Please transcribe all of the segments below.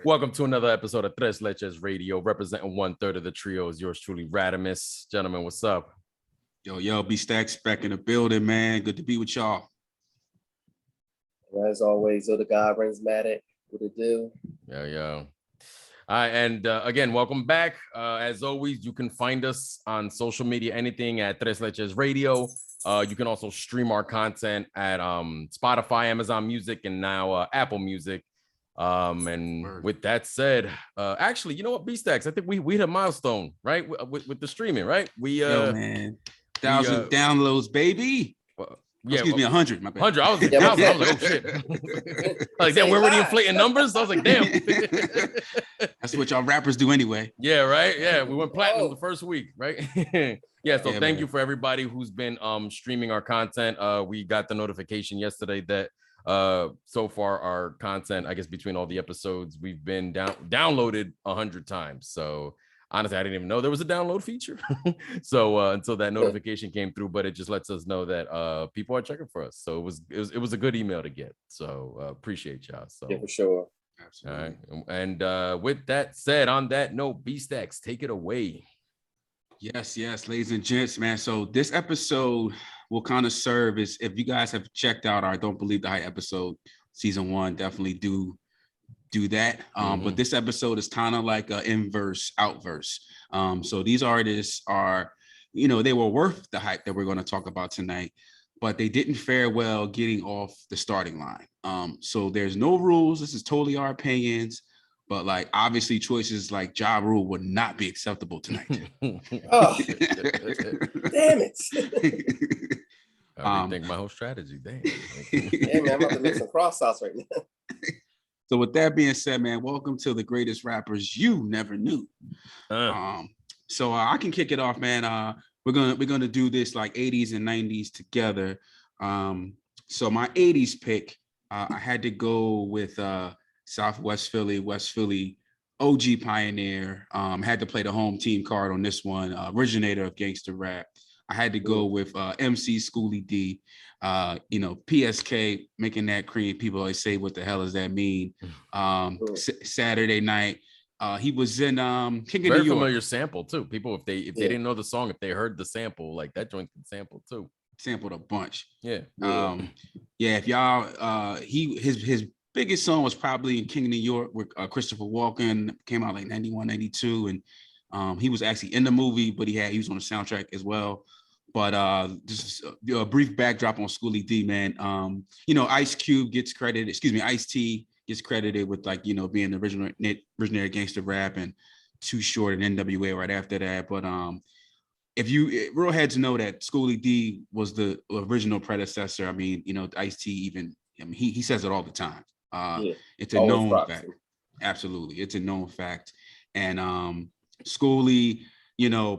Welcome to another episode of Tres Leches Radio, representing 1/3 of the trio is yours truly, Radimus. Gentlemen, what's up? Yo, B-Stacks back in the building, man. Good to be with y'all. As always, the guy Matic. What it do? Yo. All right, and again, welcome back. As always, you can find us on social media, anything at Tres Leches Radio. You can also stream our content at Spotify, Amazon Music, and now Apple Music. And with that said, actually, you know what, B-Stacks, I think we hit a milestone, right? With the streaming, right? Yo, man, 1,000 downloads, baby. Excuse me, 100. My bad. 100. I was like, oh shit. Like, damn, we're already inflating numbers. I was like, damn. That's what y'all rappers do anyway. Yeah, right. Yeah, we went platinum the first week, right? Yeah. So thank you for everybody who's been streaming our content. We got the notification yesterday that so far our content, I guess between all the episodes, we've been downloaded 100 times. So honestly, I didn't even know there was a download feature. So until that notification came through, but it just lets us know that people are checking for us. So it was a good email to get. So appreciate y'all. So yeah, for sure. Absolutely. All right. And with that said, on that note, B-Stacks, take it away. Yes, ladies and gents, man. So this episode will kind of serve as, if you guys have checked out our Don't Believe the Hype episode, season 1, definitely do that. But this episode is kind of like an inverse outverse. So these artists are, they were worth the hype that we're going to talk about tonight, but they didn't fare well getting off the starting line. So there's no rules. This is totally our opinions. But like, obviously choices like Ja Rule would not be acceptable tonight. Oh, damn it. I rethink my whole strategy. Damn. Yeah, man, I'm about to make some cross sauce right now. So with that being said, man, welcome to the greatest rappers you never knew. So I can kick it off, man. We're gonna do this like 80s and 90s together. So my 80s pick, I had to go with Southwest Philly, West Philly, OG pioneer. Had to play the home team card on this one. Originator of gangster rap. I had to go with MC Schoolie D. PSK making that cream. People always say, "What the hell does that mean?" Saturday night, he was in King of New York. Very familiar sample too. People, if they didn't know the song, if they heard the sample, like that joint can sample too. Sampled a bunch. Yeah. If y'all, his biggest song was probably in King of New York with Christopher Walken. Came out like 91, 92, and he was actually in the movie, but he was on the soundtrack as well. But just a brief backdrop on Schoolie D, man. Ice Cube gets credited. Ice-T gets credited with being the originator gangster rap, and Too Short and NWA right after that. But if you real heads know that Schoolie D was the original predecessor. I mean, Ice-T even. I mean, he says it all the time. It's a known fact. Absolutely, it's a known fact. And Schoolie,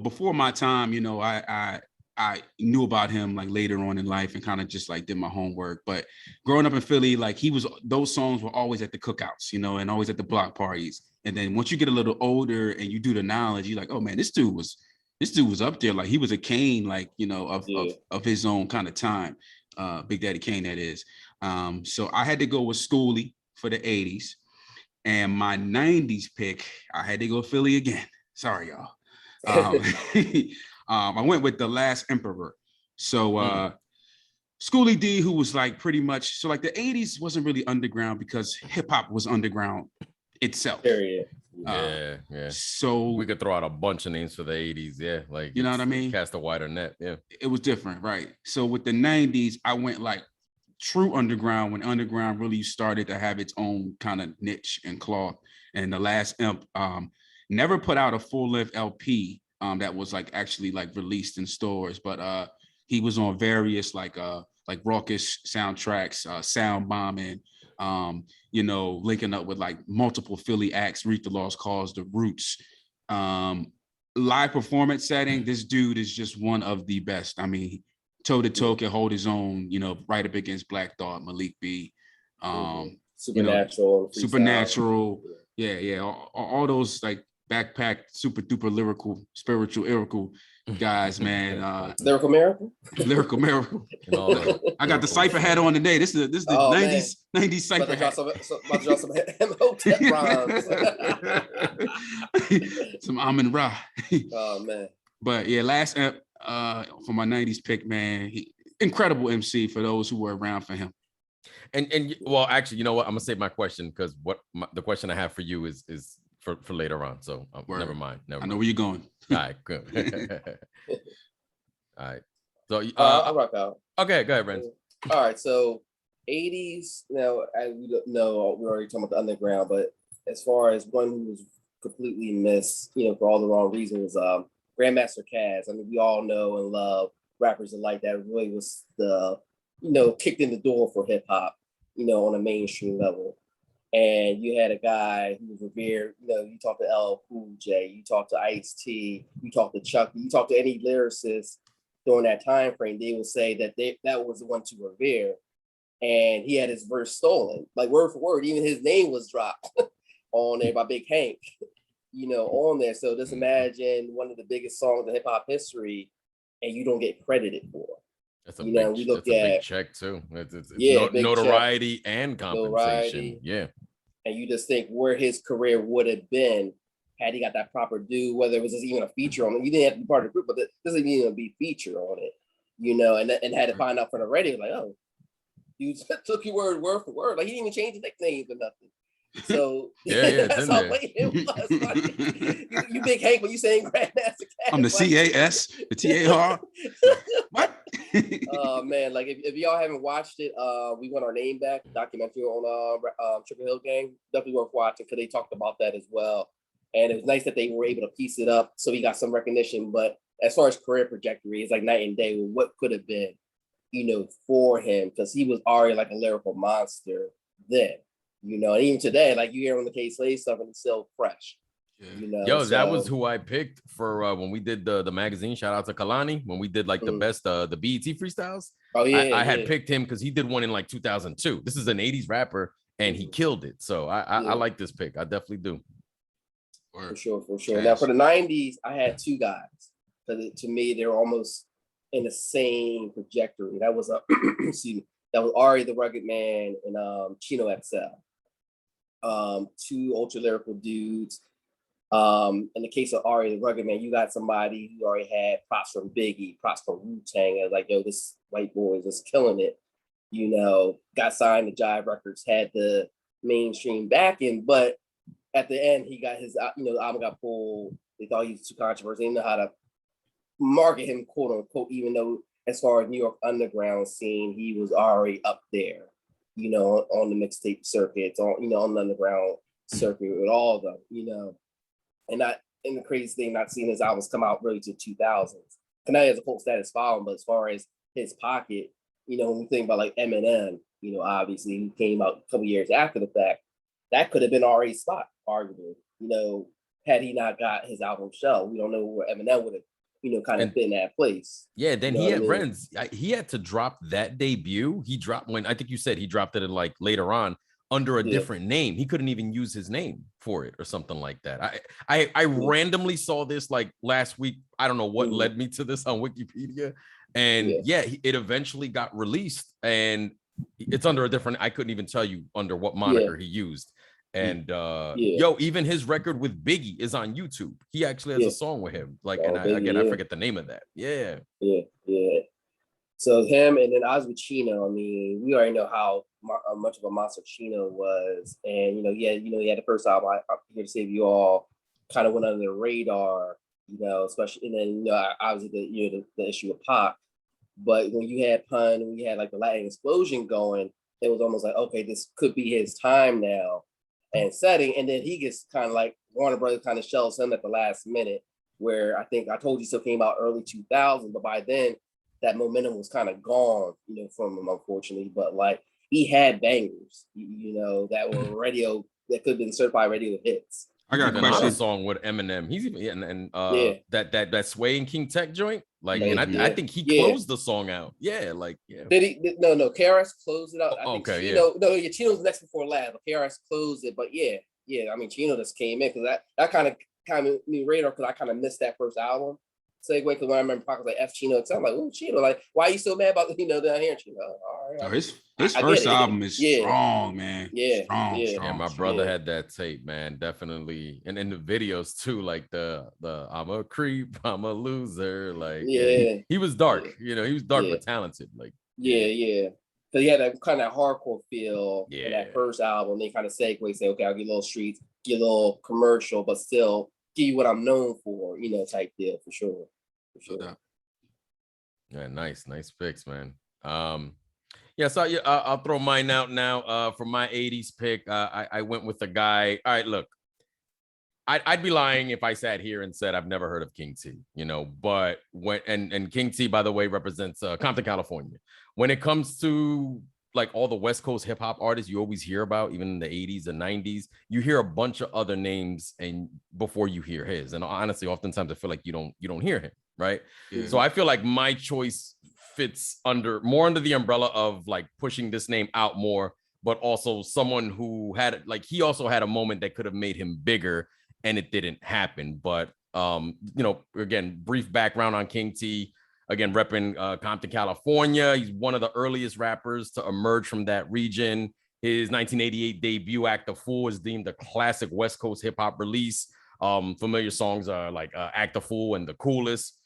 before my time, I knew about him like later on in life and kind of just like did my homework. But growing up in Philly, like those songs were always at the cookouts, and always at the block parties. And then once you get a little older and you do the knowledge, you're like, oh man, this dude was up there. Like he was a Kane, like, of his own kind of time. Big Daddy Kane, that is. So I had to go with Schoolie for the 80s. And my 90s pick, I had to go Philly again. Sorry, y'all. I went with The Last Emperor. So Schoolie D, who was like pretty much, so like the 80s wasn't really underground because hip hop was underground itself. Yeah. So we could throw out a bunch of names for the 80s. Yeah. Like, you know what I mean? Cast a wider net. Yeah. It was different. Right. So with the 90s, I went like true underground when underground really started to have its own kind of niche and cloth. And The Last Imp never put out a full-length LP that was like actually like released in stores, but he was on various like raucous soundtracks, Sound Bombing, linking up with like multiple Philly acts, Read the Lost Cause, The Roots. Live performance setting, this dude is just one of the best. I mean, toe to toe can hold his own, right up against Black Thought, Malik B, Supernatural. Yeah. All those like backpack, super duper lyrical, spiritual, guys, man. Lyrical Miracle. Lyrical Miracle. I got the cipher hat on today. This is the 90s cipher hat. About to drop some Hotep rhymes. Some Amin Ra. Oh man. But yeah, last for my 90s pick, man. Incredible MC for those who were around for him. And well, actually, you know what? I'm gonna save my question because the question I have for you is for later on. So never mind. I know where you're going. All right, good. All right. So I'll rock out. Okay, go ahead, Renz. All right, so 80s. Now, as we don't know, we're already talking about the underground, but as far as one who was completely missed, for all the wrong reasons, Grandmaster Caz. I mean, we all know and love rappers like that. Really was the kicked in the door for hip hop, on a mainstream level. And you had a guy who was revered. You talk to LL Cool J, you talk to Ice-T, you talk to Chuck, you talk to any lyricist during that time frame, they will say that that was the one to revere. And he had his verse stolen, like word for word. Even his name was dropped on there by Big Hank, on there. So just imagine one of the biggest songs in hip hop history, and you don't get credited for. That's a big check too. It's notoriety check. And compensation. Notoriety. Yeah. And you just think where his career would have been had he got that proper due, whether it was just even a feature on it. You didn't have to be part of the group, but it doesn't even be feature on it, and had to find out from the radio, like, oh, you took your word for word. Like, he didn't even change the nicknames or nothing. So that's how late it was. Like, you Big Hank, but you saying Grandmaster Caz. I'm the CAS, the TAR. What? Oh man, like if y'all haven't watched it, we want our name back documentary on Sugar Hill Gang. Definitely worth watching because they talked about that as well. And it was nice that they were able to piece it up so he got some recognition. But as far as career trajectory, it's like night and day with what could have been, for him, because he was already like a lyrical monster then. And even today, like you hear on the K-Slade stuff and it's still fresh. Yeah. That was who I picked for when we did the magazine. Shout out to Kalani when we did like the best the BET freestyles. Oh yeah, I had picked him because he did one in like 2002. This is an 80s rapper and he killed it. So I like this pick. I definitely do. For sure. Now for the 90s, I had two guys. Because to me, they're almost in the same trajectory. That was excuse me. That was Ari the Rugged Man and Chino XL. Two ultra lyrical dudes. In the case of Ari the Rugged Man, you got somebody who already had props from Biggie, props from Wu-Tang, and like, yo, this white boy is just killing it. Got signed to Jive Records, had the mainstream backing, but at the end, he got his, the album got pulled. They thought he was too controversial. They didn't know how to market him, quote unquote, even though as far as New York underground scene, he was already up there, on the mixtape circuits, on the underground circuit with all of them, and the crazy thing, not seeing his albums come out really to 2000s. Now he has a cult status following, but as far as his pocket, when we think about like Eminem, obviously he came out a couple years after the fact, that could have been Ari's spot, arguably, had he not got his album Shell. We don't know where Eminem would have, kind of been that place. Yeah, then he had Renz. He had to drop that debut. He dropped when I think you said he dropped it in like later on under a different name. He couldn't even use his name for it or something like that. I randomly saw this like last week. I don't know what led me to this on Wikipedia. And it eventually got released and it's under a different, I couldn't even tell you under what moniker he used. And even his record with Biggie is on YouTube. He actually has a song with him. Like, I forget the name of that. Yeah. So him, and then I was with Chino. I mean, we already know how much of a monster Chino was, and he had the first album, I'm Here to Save You All, kind of went under the radar, especially, and then obviously the issue of Pac. But when you had Pun, when you had like the Latin explosion going, it was almost like, okay, this could be his time now and setting, and then he gets kind of like Warner Brothers kind of shells him at the last minute, where I think I Told You So came out early 2000, but by then that momentum was kind of gone, from him, unfortunately. But like he had bangers, that were radio, that could have been certified radio hits. I got a question. Song with Eminem. He's even that Sway and King Tech joint. Like, and I think he closed the song out. Yeah, like Did he? No. KRS closed it out. I think Chino's next before last, but KRS closed it. But I mean, Chino just came in because that kind of me radar because I kind of missed that first album. segue because when I remember Pac was like F Chino XL, I'm like, oh Chino, like why are you so mad about down here, Chino? All right, his first album is strong, man. Strong. My brother had that tape, man. Definitely, and in the videos too, like the I'm a creep, I'm a loser. Like he was dark, he was dark but talented. Like So he had that kind of hardcore feel in that first album. They kind of segue, say, okay, I'll get a little streets, get a little commercial, but still give you what I'm known for, type deal for sure. Yeah, nice picks, man. So I'll throw mine out now. For my 80s pick, I went with the guy. All right, look, I'd be lying if I sat here and said I've never heard of King T, but and King T, by the way, represents Compton, California. When it comes to like all the West Coast hip hop artists you always hear about, even in the 80s and 90s, you hear a bunch of other names and before you hear his. And honestly, oftentimes I feel like you don't hear him, right? Yeah. So I feel like my choice fits more under the umbrella of like pushing this name out more, but also someone who had he also had a moment that could have made him bigger and it didn't happen. But again, brief background on King T. Again, repping Compton, California. He's one of the earliest rappers to emerge from that region. His 1988 debut, Act the Fool, is deemed a classic West Coast hip hop release. Familiar songs are like Act the Fool and The Coolest.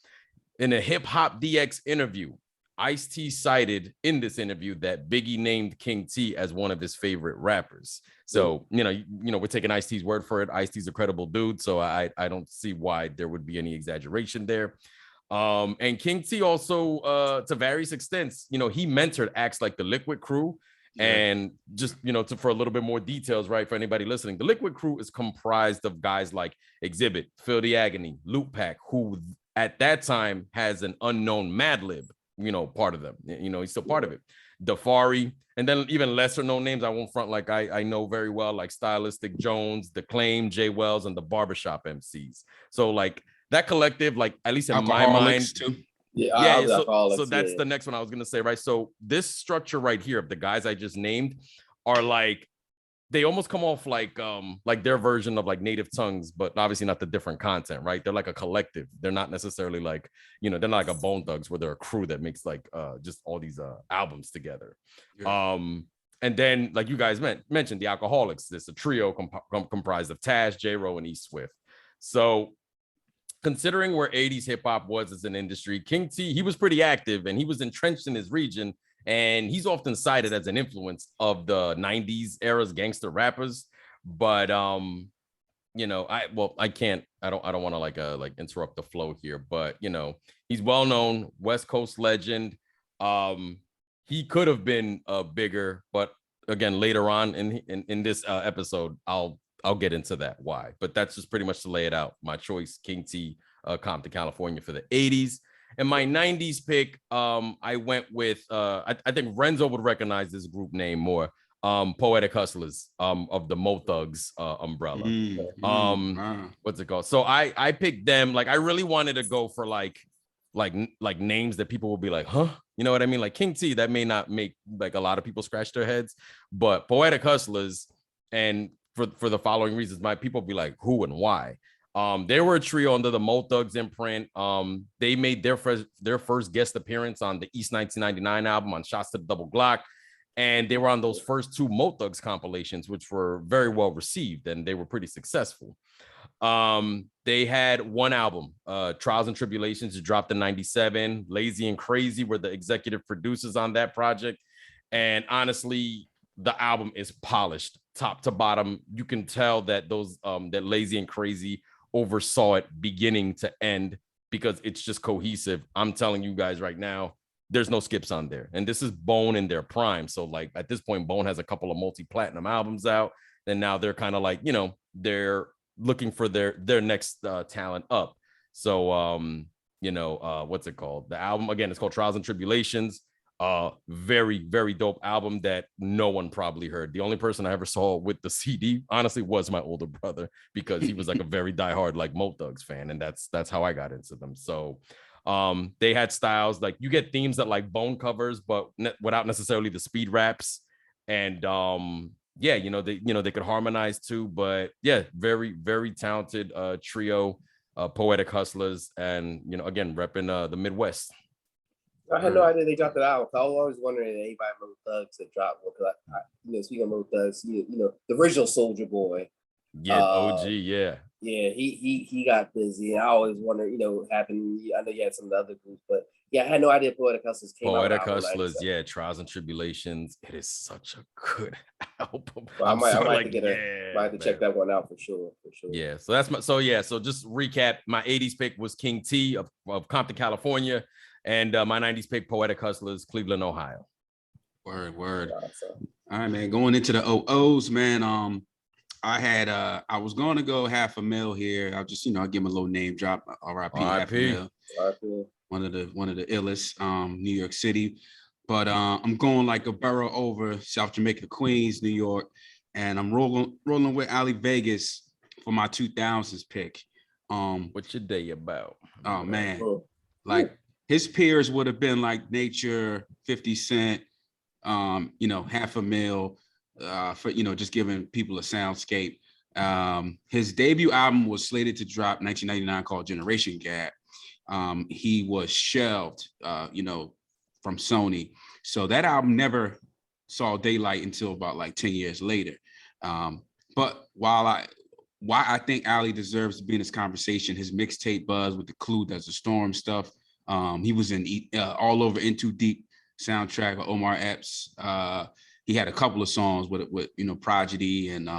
In a Hip Hop DX interview, Ice-T cited in this interview that Biggie named King T as one of his favorite rappers. So, we're taking Ice-T's word for it. Ice-T's a credible dude, so I don't see why there would be any exaggeration there. And King T also, to various extents, he mentored acts like the Liquid Crew. And just, for a little bit more details, right, for anybody listening, the Liquid Crew is comprised of guys like Exhibit, Phil the Agony, Loop Pack, who at that time has an unknown Madlib, part of them. He's still part of it. Dafari, and then even lesser known names I won't front like I know very well, like Stylistic Jones, The Claim, Jay Wells, and the Barbershop MCs. So like that collective, like at least in my mind, too. So that's the next one I was gonna say, right? So this structure right here of the guys I just named are like, they almost come off like their version of like Native Tongues, but obviously not the different content, right? They're like a collective. They're not necessarily like, they're not like a Bone Thugs where they're a crew that makes like just all these albums together. And then like you guys mentioned, the Alcoholics. There's a trio comprised of Taz, J-Ro, and E Swift. So considering where 80s hip hop was as an industry, King T, he was pretty active and he was entrenched in his region. And he's often cited as an influence of the 90s era's gangster rappers. But I don't want to like interrupt the flow here, but he's well known, West Coast legend. He could have been bigger, but again, later on in this episode, I'll get into that why. But that's just pretty much to lay it out. My choice, King T, Compton, California for the 80s. And my 90s pick, I went with, I think Renzo would recognize this group name more, Poetic Hustlers of the Mo Thugs umbrella. What's it called? So I picked them. Like I really wanted to go for like names that people will be like, huh? You know what I mean? Like King T, that may not make like a lot of people scratch their heads, but Poetic Hustlers, and for the following reasons, my people be like, who and why? They were a trio under the Mo Thugs imprint. They made their first guest appearance on the East 1999 album on Shots to the Double Glock. And they were on those first two Mo Thugs compilations, which were very well received and they were pretty successful. They had one album, Trials and Tribulations, it dropped in 97. Lazy and Crazy were the executive producers on that project. And honestly, the album is polished top to bottom. You can tell that that Lazy and Crazy oversaw it beginning to end because it's just cohesive. I'm telling you guys right now, there's no skips on there. And this is Bone in their prime. So like at this point, Bone has a couple of multi-platinum albums out. And now they're kind of like, they're looking for their next talent up. So, what's it called? The album, again, it's called Trials and Tribulations. Very, very dope album that no one probably heard. The only person I ever saw with the CD, honestly, was my older brother because he was like a very diehard like Mo Thugs fan, and that's how I got into them. So, they had styles like you get themes that like Bone covers, but without necessarily the speed raps, and they could harmonize too. But yeah, very, very talented trio. Poetic Hustlers, and again repping the Midwest. I had no idea they dropped it out. I was always wondering if anybody wrote Thugs that dropped one, because speaking of Mo Thugs, the original Soldier Boy. Yeah, OG, yeah. Yeah, he got busy. And I always wonder, what happened. I know you had some of the other groups, but yeah, I had no idea Poetic Hustlers came out. Poetic Hustlers, yeah, Trials and Tribulations. It is such a good album. Well, I might have to check that one out for sure. Yeah, so that's so just recap. My 80s pick was King T of Compton, California, and my 90s pick, Poetic Hustlers, Cleveland, Ohio. Word. Awesome. All right, man. Going into the OOs, man. I was going to go $500,000 here. I'll just, I'll give him a little name drop. RIP $500,000. One of the illest, New York City. But I'm going like a borough over, South Jamaica, Queens, New York. And I'm rolling with Ali Vegas for my 2000s pick. What's your day about? Oh man. Like his peers would have been like Nature, 50 Cent, $500,000. For just giving people a soundscape. His debut album was slated to drop 1999 called Generation Gap. He was shelved, from Sony. So that album never saw daylight until about like 10 years later. But why I think Ali deserves to be in this conversation, his mixtape buzz with the Clue Does the Storm stuff. He was in all over In Too Deep soundtrack of Omar Epps. He had a couple of songs with Prodigy and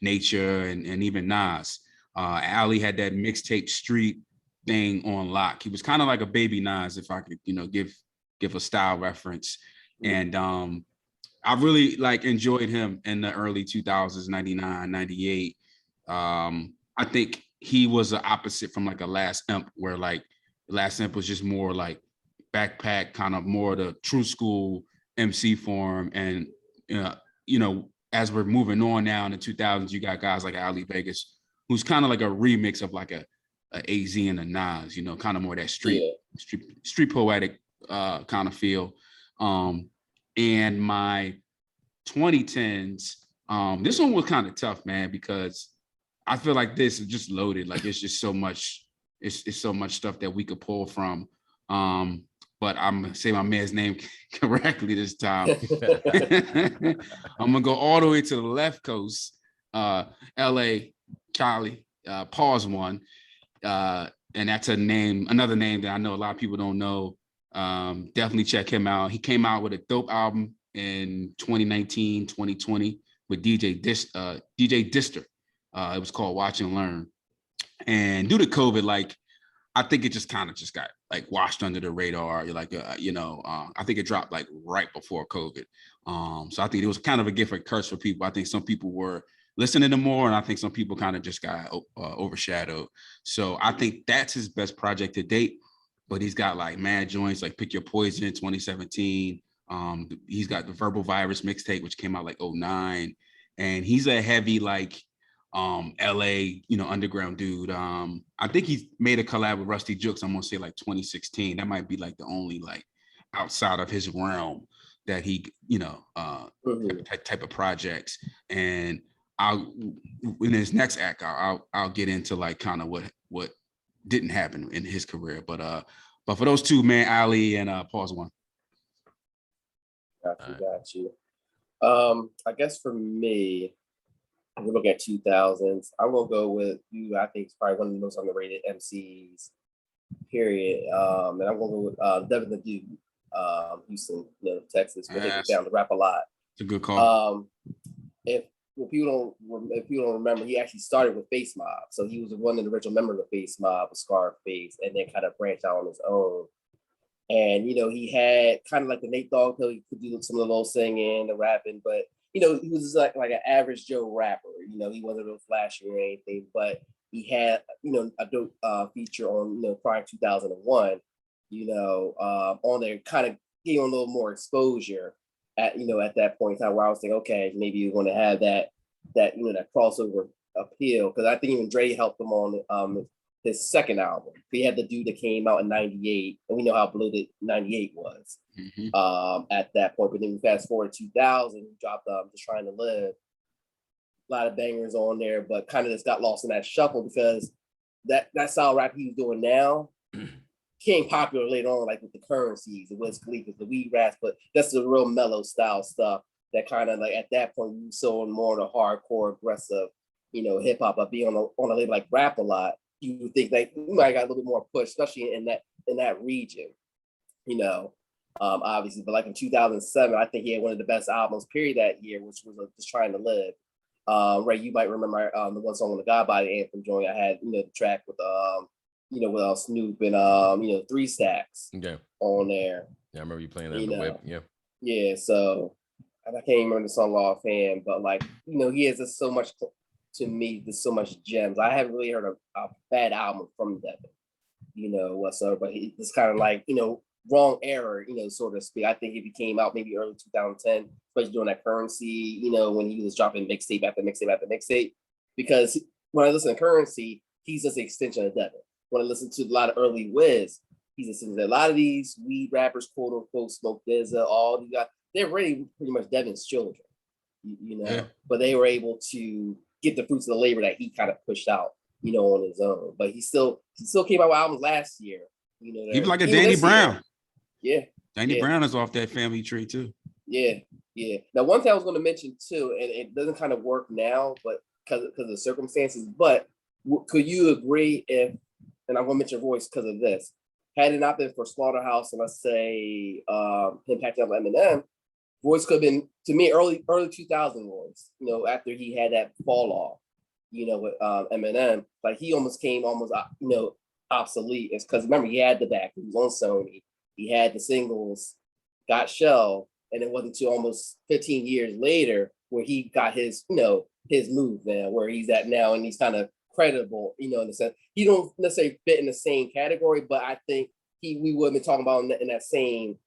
Nature and even Nas. Ali had that mixtape street thing on lock. He was kind of like a baby Nas, if I could, give a style reference. And I really enjoyed him in the early 2000s, 99, 98. I think he was the opposite from like a Last Imp, where Last Imp was just more like backpack, kind of more the true school MC form. And as we're moving on now in the 2000s, you got guys like Ali Vegas, who's kind of like a remix of like a AZ and a Nas, kind of more that street poetic kind of feel. And my 2010s, this one was kind of tough, man, because I feel like this is just loaded. Like it's just so much, it's so much stuff that we could pull from. But I'm gonna say my man's name correctly this time. I'm gonna go all the way to the left coast, LA, Cali, pause one. And that's another name that I know a lot of people don't know. Definitely check him out. He came out with a dope album in 2019, 2020 with DJ Dister. It was called Watch and Learn. And due to COVID, I think it just got washed under the radar. I think it dropped right before COVID. So I think it was kind of a gift and curse for people. I think some people were listening to more, and I think some people kind of just got overshadowed. So I think that's his best project to date. But he's got mad joints like Pick Your Poison 2017. He's got the Verbal Virus mixtape, which came out 2009. And he's a heavy LA, underground dude. I think he's made a collab with Rusty Jukes. I'm gonna say 2016. That might be the only outside of his realm that he, type of projects. And in his next act, I'll get into kind of what didn't happen in his career. But for those two, man, Ali and pause one. Got you. I guess for me, we're looking at 2000s. I'm gonna go with you. I think it's probably one of the most underrated MCs, period. And I'm gonna go with Devin The Dude, Houston, Texas. But they down to rap a lot. It's a good call. If people don't remember, he actually started with Face Mob. So he was one of the original members of Face Mob, with Scarface, and then kind of branched out on his own. And he had kind of like the Nate Dogg, he could do some of the little singing, the rapping, but he was just like an average Joe rapper. He wasn't real flashy or anything, but he had a dope feature on prior 2001. On there, kind of getting a little more exposure at that point in time, where I was thinking, okay, maybe you're going to have that that crossover appeal, because I think even Dre helped him on his second album. He had The Dude that came out in '98, and we know how bloated '98 was at that point. But then we fast forward to 2000, he dropped Just Trying to Live. A lot of bangers on there, but kind of just got lost in that shuffle because that style rap he's doing now became popular later on, like with the Currencies, the Wiz Khalifa, the Weed Rats, but that's the real mellow style stuff that kind of like at that point you saw more the hardcore, aggressive, hip hop. But being on a label like Rap a Lot, you would think like you might got a little bit more push, especially in that region, obviously. But like in 2007, I think he had one of the best albums period that year, which was Just Trying to Live. Ray, you might remember the one song on the God Body Anthem joint. I had the track with with Snoop and 3 Stacks on there. Yeah, I remember you playing that in the whip. Yeah. Yeah, so I can't even remember the song offhand, but like he has just so much to me. There's so much gems. I haven't really heard a bad album from Devin, whatsoever. But it's kind of like wrong era, so to speak. I think he came out maybe early 2010, especially during that Currency, when he was dropping mixtape after mixtape after mixtape. Because when I listen to Currency, he's just an extension of Devin. When I listen to a lot of early Wiz, he's a lot of these weed rappers, quote unquote, Smoke DZA, all these guys, they're really pretty much Devin's children, but they were able to get the fruits of the labor that he kind of pushed out, on his own. But he still came out with albums last year, even like a Danny Brown. Year. Yeah. Danny Brown is off that family tree too. Yeah. Now, one thing I was going to mention too, and it doesn't kind of work now, but because of the circumstances, but could you agree and I'm going to mention Royce because of this, had it not been for Slaughterhouse and let's say him patching up with Eminem, Royce could have been, to me, early 2000 Royce, after he had that fall off, with Eminem, like he almost came obsolete. It's because remember, he had the back, he was on Sony, he had the singles, got shelved, and it wasn't until almost 15 years later where he got his move now, where he's at now, and he's kind of credible, in the sense he don't necessarily fit in the same category, but I think we would have been talking about in that same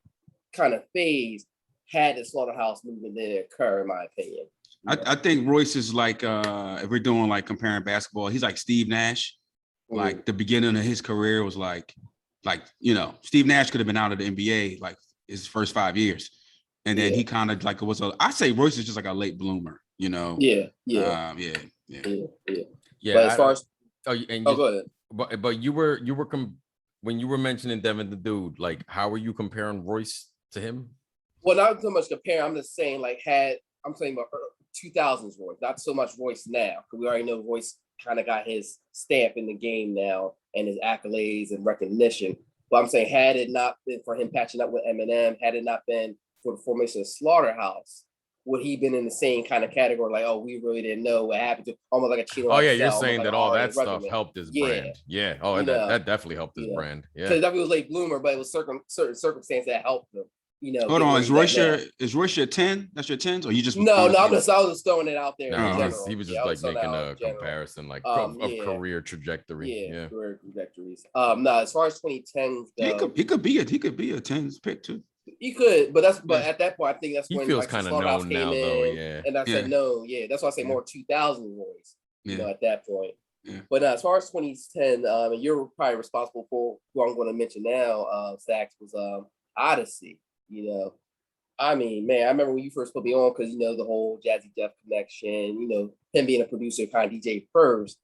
kind of phase had the Slaughterhouse movement then occur, in my opinion. I think Royce is like if we're doing like comparing basketball, he's like Steve Nash. Like the beginning of his career was like Steve Nash could have been out of the NBA like his first 5 years, and then he kind of like I say Royce is just like a late bloomer, Yeah. But as far as go ahead. But you were when you were mentioning Devin the Dude, like how were you comparing Royce to him? Well, not so much comparing. I'm just saying I'm saying about 2000s Royce, not so much Royce now, because we already know Royce kind of got his stamp in the game now and his accolades and recognition. But I'm saying had it not been for him patching up with Eminem, had it not been for the formation of Slaughterhouse, would he been in the same kind of category? Like, oh, we really didn't know what happened to almost like a Chino XL. Oh yeah, you're saying that all that stuff helped his brand. Yeah. Oh, that definitely helped his brand. Yeah. Because definitely was late bloomer, but it was certain circumstances that helped him. Hold on, is Royce your 10? That's your 10s, or you just no? I was just throwing it out there. He was just like making a comparison, like of career trajectory. Yeah, career trajectories. No, as far as 2010s, he could be a 10s pick too. He could, but at that point, I think that's when he feels kind of known now, though. Yeah, and I said no. Yeah, that's why I say more 2000 Royce. At that point. Yeah. But as far as 2010, and you're probably responsible for who I'm going to mention now. Stacks was Odyssey. I mean, man, I remember when you first put me on because the whole Jazzy Jeff connection. Him being a producer, kind of DJ first,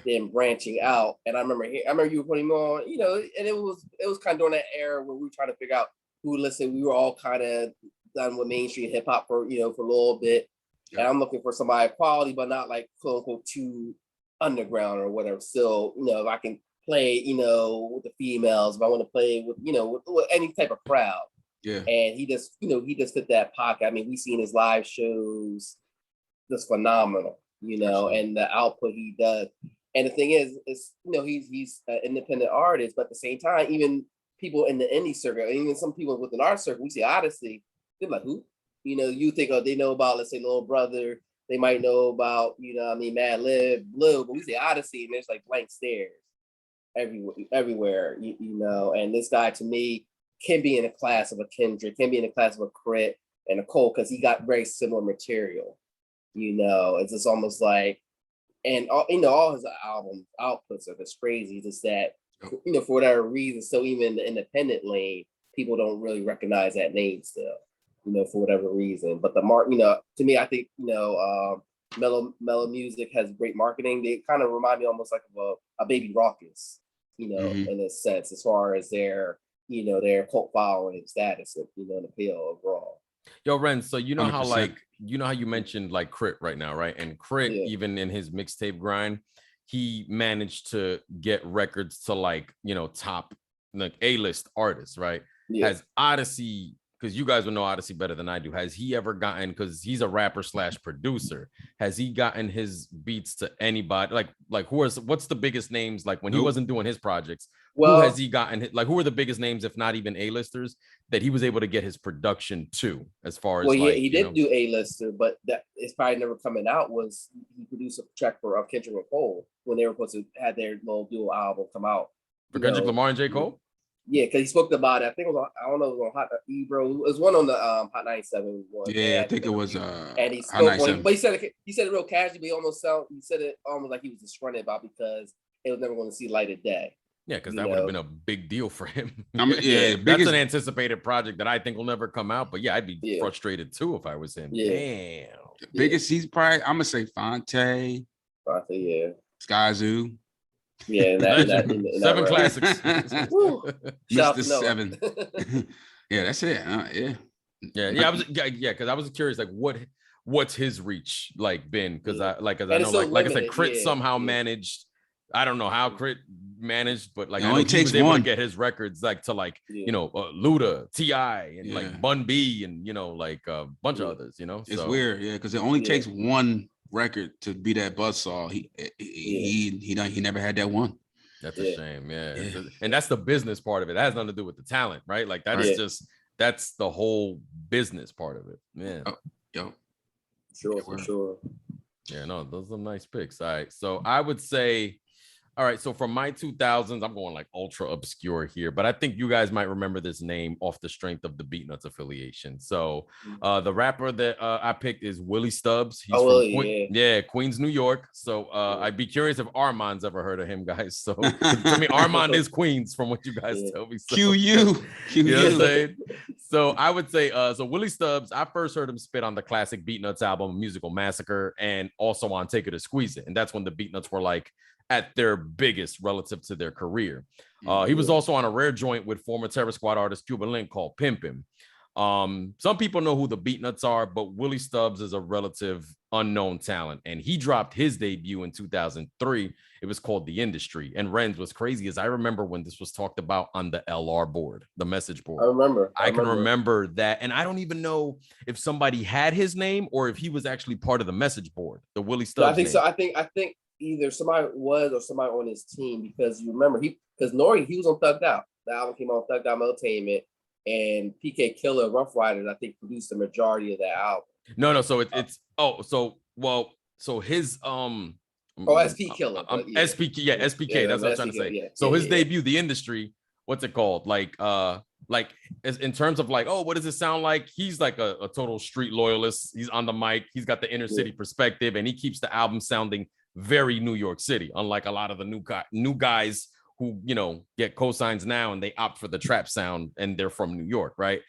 then branching out. And I remember you were putting me on, and it was kind of during that era where we were trying to figure out who listen. We were all kind of done with mainstream hip hop for for a little bit, and I'm looking for somebody quality, but not like quote unquote too underground or whatever. Still, if I can play, with the females, if I want to play with with any type of crowd. Yeah. And he just fit that pocket. I mean, we seen his live shows just phenomenal, and the output he does. And the thing is he's an independent artist, but at the same time, even people in the indie circuit, even some people within our circuit, we see Odyssey, they're like, who? You think, they know about, let's say, Little Brother, they might know about, Mad Lib, Blue, but we say Odyssey, and there's like blank stares everywhere, and this guy, to me, can be in a class of a Kendrick, can be in a class of a Crit and a Cole, because he got very similar material. It's just almost like, and all his album outputs are just crazy. Just that, for whatever reason, so even in the independent lane, people don't really recognize that name still, for whatever reason. But the mark, to me, I think, mellow music, has great marketing. They kind of remind me almost like of a Baby Raucous, in a sense, as far as their their cult following and status, and appeal overall. Yo, Ren, so you know 100%. how you mentioned like Crit right now, right? And Crit, even in his mixtape grind, he managed to get records to like, top like A-list artists, right? Yeah. Has Odyssey, because you guys will know Odyssey better than I do, has he ever gotten, because he's a rapper / producer, has he gotten his beats to anybody? Like what's the biggest names, like when he wasn't doing his projects, who has he gotten, like who are the biggest names, if not even A-listers, that he was able to get his production to, as far as he did do A-lister, but that it's probably never coming out, was he produced a track for Kendrick and Cole when they were supposed to have their little dual album come out. For Kendrick Lamar and J. Cole? Yeah, because he spoke about it. I think it was I don't know, it was on Hot Ebro. It was one on the Hot 97 one. Yeah, I think it was and he spoke on, but he said it real casually, but he said it almost like he was just running about because it was never going to see light of day. Yeah, because that would have been a big deal for him. That's an anticipated project that I think will never come out. But yeah, I'd be frustrated too if I was him. Yeah. Damn. The biggest, he's probably, I'm gonna say Fonte, Sky Zoo. Yeah, seven classics. Mr. Seven. Yeah, that's it. Yeah. Because I was curious, like what's his reach like been? Because I know, like I said, Crit somehow managed. I don't know how Crit managed, but like it only takes he was able one to get his records like to like Luda, T.I. and like Bun B and like a bunch of others. It's weird, because it only takes one record to be that buzzsaw. He never had that one. That's a shame. And that's the business part of it. That has nothing to do with the talent, right? Like that is that's the whole business part of it. Yeah. For sure. Yeah, no, those are nice picks. All right, so I would say, all right, so from my 2000s, I'm going like ultra obscure here, but I think you guys might remember this name off the strength of the Beatnuts affiliation. So the rapper that I picked is Willie Stubbs. He's from Queens, New York. So I'd be curious if Armand's ever heard of him, guys. So to me, Armand is Queens from what you guys tell me. So, QU. You know what I'm saying? So I would say, so Willie Stubbs, I first heard him spit on the classic Beatnuts album, Musical Massacre, and also on Take It or Squeeze It. And that's when the Beatnuts were like at their biggest relative to their career. He was also on a rare joint with former Terror Squad artist Cuban Link called Pimpin'. Some people know who the Beatnuts are, but Willie Stubbs is a relative unknown talent, and he dropped his debut in 2003. It was called The Industry. And Renz, was crazy as I remember when this was talked about on the LR board, the message board. I can remember that, and I don't even know if somebody had his name or if he was actually part of the message board, the Willie Stubbs. I think so. I think either somebody was or somebody on his team, because you remember because Nori, he was on Thugged Out. The album came on Thugged Out Entertainment, and PK Killer, Rough Riders, I think, produced the majority of that album. No, so so his SP Killer. SPK, SPK, that's what I'm trying to say. Yeah, so his debut, The Industry, what's it called? Like in terms of like, what does it sound like? He's like a total street loyalist. He's on the mic, he's got the inner city perspective, and he keeps the album sounding very New York City, unlike a lot of the new guys who get cosigns now and they opt for the trap sound and they're from New York, right?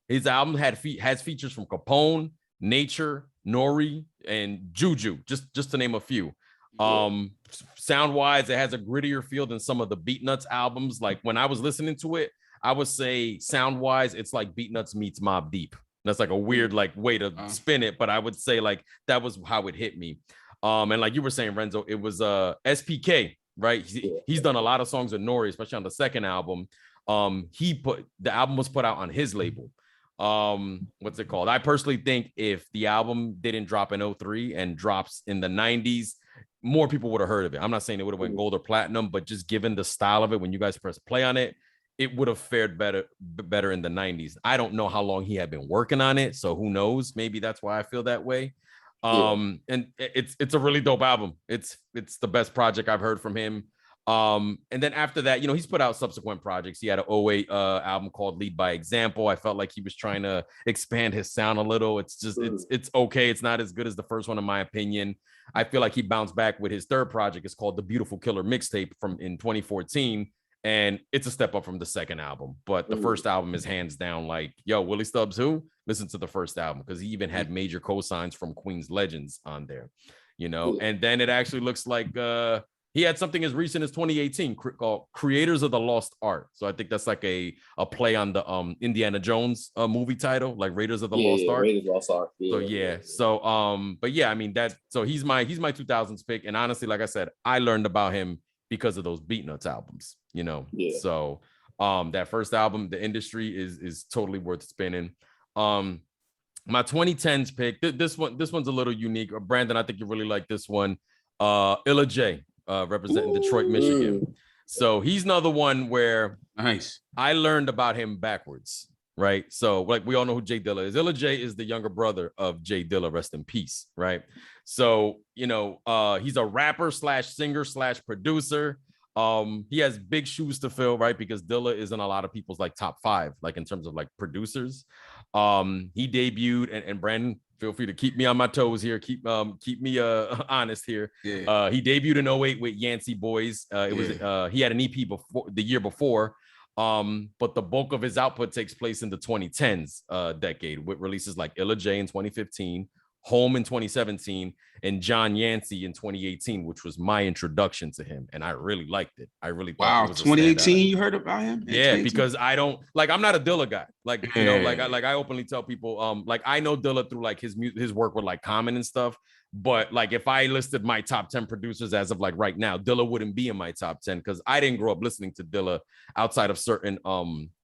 His album has features from Capone, Nature, Nori, and Juju, just to name a few. Sound wise, it has a grittier feel than some of the Beatnuts albums. Like when I was listening to it, I would say sound wise, it's like Beatnuts meets Mobb Deep. That's like a weird like way to spin it, but I would say like that was how it hit me. And like you were saying, Renzo, it was SPK, right? He's done a lot of songs with Nori, especially on the second album. The album was put out on his label. What's it called? I personally think if the album didn't drop in 2003 and drops in the 90s, more people would have heard of it. I'm not saying it would have went gold or platinum, but just given the style of it, when you guys press play on it, it would have fared better in the 90s. I don't know how long he had been working on it, so who knows? Maybe that's why I feel that way. And it's a really dope album. It's the best project I've heard from him. And then after that, he's put out subsequent projects. He had an 2008 album called Lead by Example. I felt like he was trying to expand his sound a little. It's just it's okay. It's not as good as the first one, in my opinion. I feel like he bounced back with his third project. It's called The Beautiful Killer Mixtape in 2014. And it's a step up from the second album, but the first album is hands down like, yo, Willie Stubbs, who? Listen to the first album, because he even had major cosigns from Queen's Legends on there, you know. And then it actually looks like he had something as recent as 2018 called Creators of the Lost Art. So I think that's like a play on the Indiana Jones movie title, like Raiders of the Lost Art. Raiders of the Lost Art. But yeah, I mean, so he's my 2000s pick. And honestly, like I said, I learned about him because of those Beatnuts albums, you know. So that first album, The Industry, is totally worth spinning. My 2010s pick, this one's a little unique. Brandon, I think you really like this one. Illa J, representing Detroit, Michigan. So he's another one where I learned about him backwards, right? So like we all know who Jay Dilla is. Illa J is the younger brother of Jay Dilla, rest in peace, right? So, you know, he's a rapper slash singer slash producer. He has big shoes to fill, right? Because Dilla is in a lot of people's like top 5, like in terms of like producers. He debuted, and Brandon, feel free to keep me on my toes here. Keep me honest here. He debuted in 08 with Yancey Boys. He had an EP the year before. But the bulk of his output takes place in the 2010s decade, with releases like Illa J in 2015, Home in 2017, and John Yancey in 2018, which was my introduction to him, and I really liked it. I really thought it was 2018 you heard about him? Yeah, because I don't like, I'm not a Dilla guy. Like, you know, like I openly tell people, like I know Dilla through like his work with like Common and stuff. But like if I listed my top 10 producers as of like right now, Dilla wouldn't be in my top 10 because I didn't grow up listening to Dilla outside of certain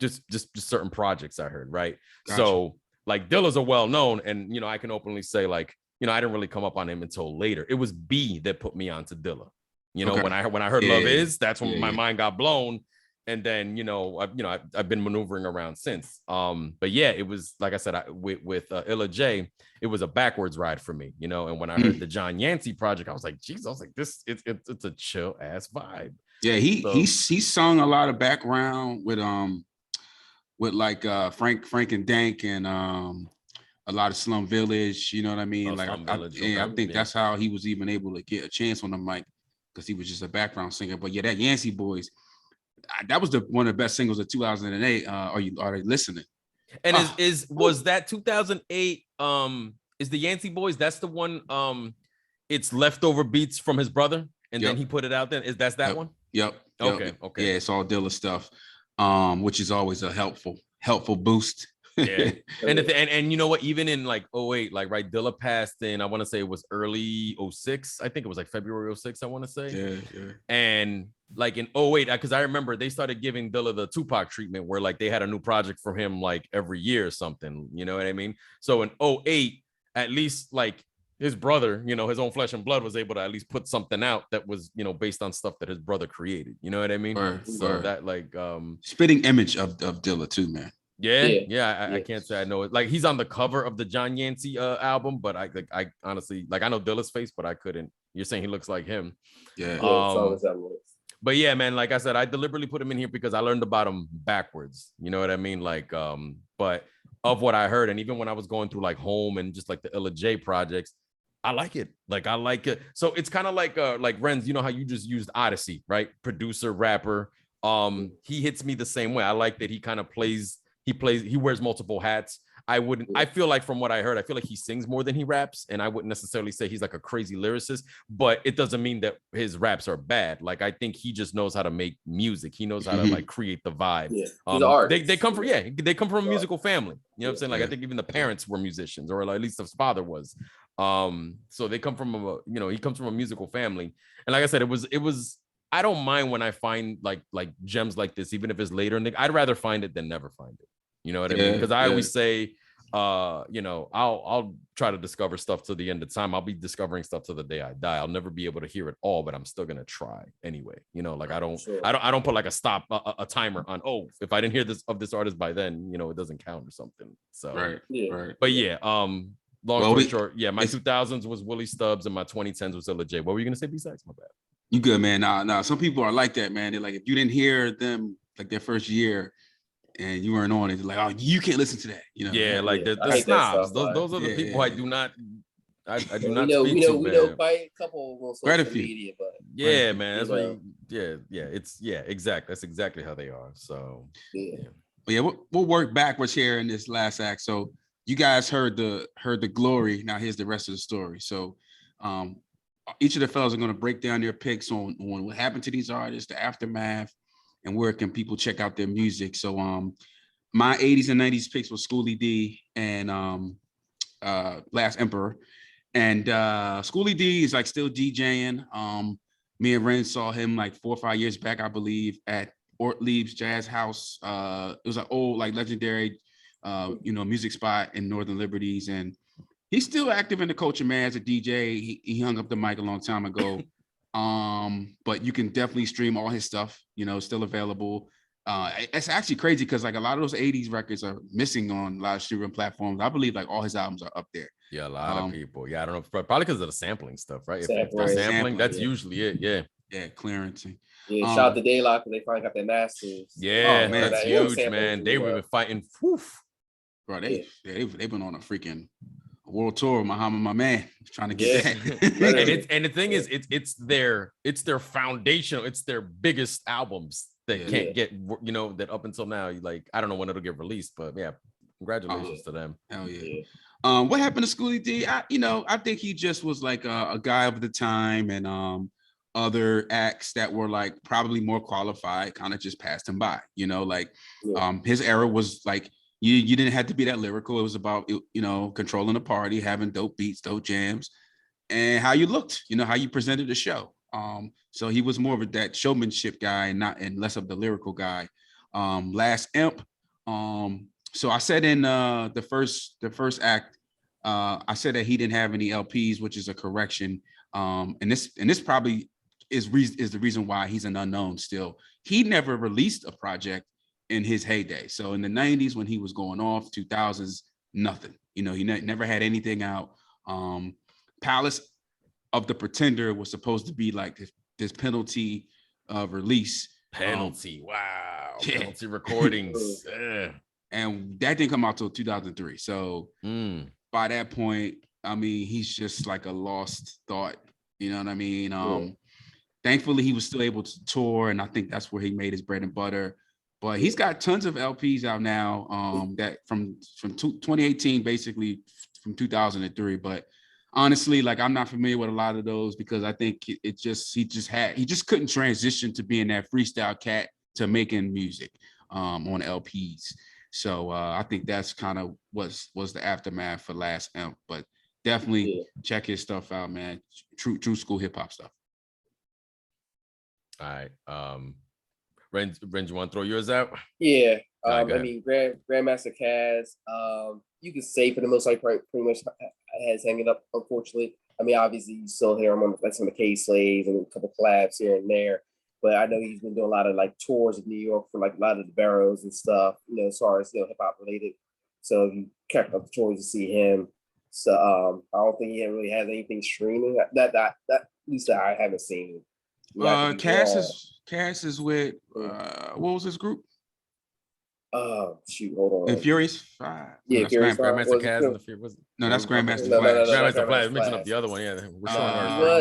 just certain projects I heard, right? Gotcha. So like Dilla's a well-known, and you know, I can openly say like, you know, I didn't really come up on him until later. It was B that put me onto Dilla. You know, when I heard Love Is, that's when my mind got blown. And then, I've been maneuvering around since. But yeah, it was, like I said, with Illa J, it was a backwards ride for me, you know. And when I heard the John Yancey project, I was like, geez, I was like, it's a chill ass vibe. Yeah, he sung a lot of background with like Frank and Dank and a lot of Slum Village, you know what I mean? Like I think that's how he was even able to get a chance on the mic, because he was just a background singer. But yeah, that Yancey Boys, that was one of the best singles of 2008. Are they listening? And was that 2008? Is the Yancey Boys? That's the one. It's leftover beats from his brother, and then he put it out there. That's that one? Yep. Okay. Yeah, it's all Dilla stuff, which is always a helpful boost. Yeah. And you know what? Even in like 08, like right, Dilla passed in, I want to say it was early 06. I think it was like February 06, I want to say. Yeah. And like in 08, because I remember they started giving Dilla the Tupac treatment, where like they had a new project for him like every year or something. You know what I mean? So in 08, at least like his brother, you know, his own flesh and blood, was able to at least put something out that was, you know, based on stuff that his brother created. You know what I mean? So that like spitting image of Dilla too, man. Yeah. I can't say I know it. Like he's on the cover of the John Yancey album, but I honestly, like, I know Dilla's face, but I couldn't. You're saying he looks like him. Yeah. But yeah, man, like I said, I deliberately put him in here because I learned about him backwards. You know what I mean? Like, but of what I heard, and even when I was going through like Home and just like the Illa J projects, I like it. Like, I like it. So it's kind of like Renz, you know how you just used Odyssey, right? Producer, rapper. He hits me the same way. I like that he kind of he wears multiple hats. I feel like, from what I heard, I feel like he sings more than he raps. And I wouldn't necessarily say he's like a crazy lyricist, but it doesn't mean that his raps are bad. Like, I think he just knows how to make music. He knows how to like create the vibe. Yeah. He's an artist. They come from a musical family. You know what I'm saying? Like, I think even the parents were musicians, or at least his father was. So they come from he comes from a musical family. And like I said, it was, I don't mind when I find like gems like this, even if it's later in the, I'd rather find it than never find it. You know what I mean? Because I always say, I'll try to discover stuff to the end of time. I'll be discovering stuff to the day I die. I'll never be able to hear it all, but I'm still gonna try anyway. You know, like I don't put like a timer on. Oh, if I didn't hear this artist by then, you know, it doesn't count or something. So right. But yeah, long story short, yeah, my 2000s was Willie Stubbs and my 2010s was Illa J. What were you gonna say, B-Sax? My bad. You good, man? Nah. Some people are like that, man. They're like, if you didn't hear them like their first year and you weren't on it, like, oh, you can't listen to that. You know? Yeah, like the snobs. Those are the people I do not. I do not. We know quite a couple on social media, but yeah, man, that's why exactly. That's exactly how they are. So we'll work backwards here in this last act. So you guys heard the glory. Now here's the rest of the story. So each of the fellas are going to break down their picks on what happened to these artists, the aftermath, and where can people check out their music. So my 80s and 90s picks were Schoolie D and Last Emperor. And Schoolie D is like still DJing. Me and Ren saw him like 4 or 5 years back, I believe, at Ortlieb's Jazz House. It was an old, like legendary, music spot in Northern Liberties. And he's still active in the culture, man, as a DJ. He hung up the mic a long time ago. But you can definitely stream all his stuff, still available. It's actually crazy because like a lot of those 80s records are missing on a lot of streaming platforms. I believe like all his albums are up there. Yeah, a lot of people. Yeah, I don't know. Probably because of the sampling stuff, right? If they're sampling, that's usually it. Yeah. Yeah, clearancing. Yeah, shout out to Daylock because they finally got their masters. Yeah, man, that's huge, man. They were fighting. Woof. Bro, they've been on a freaking world tour. Muhammad, my man, trying to get that. and the thing is, it's their foundational. It's their biggest albums that can't get, that up until now. Like, I don't know when it'll get released, but yeah, congratulations to them. Hell yeah. What happened to Schoolie D? I think he just was like a guy of the time, and other acts that were like probably more qualified kind of just passed him by. His era was like you didn't have to be that lyrical. It was about controlling the party, having dope beats, dope jams, and how you looked. How you presented the show. So he was more of that showmanship guy and less of the lyrical guy. Last Imp. So I said in the first act, I said that he didn't have any LPs, which is a correction. And this probably is the reason why he's an unknown still. He never released a project in his heyday. So in the 90s when he was going off, 2000s, nothing. He never had anything out. Palace of the Pretender was supposed to be like this penalty release. Penalty, wow. Yeah. Penalty recordings. And that didn't come out till 2003. So by that point, I mean, he's just like a lost thought. You know what I mean? Thankfully, he was still able to tour, and I think that's where he made his bread and butter. But he's got tons of LPs out now that from 2018, basically from 2003. But honestly, like I'm not familiar with a lot of those because I think he just couldn't transition to being that freestyle cat to making music on LPs. So I think that's kind of was the aftermath for Last Imp. But definitely check his stuff out, man. True school hip hop stuff. All right. Ren, you want to throw yours out? Yeah. I mean, Grandmaster Caz, you could say for the most part, pretty much has hanging up, unfortunately. I mean, obviously, you still hear him on like some of the K-Slaves and a couple collabs here and there. But I know he's been doing a lot of like tours of New York for like a lot of the Barrows and stuff, as far as hip hop related. So you kept up the tours to see him. So I don't think he really has anything streaming that at least that I haven't seen. Cass is with what was his group? Oh shoot, hold on. Furious 5. Yeah, Furious 5. Grandmaster Caz and the Fear was. No, that's Grandmaster Flash. Grandmaster Flash. Mixing up the other one. Yeah, we're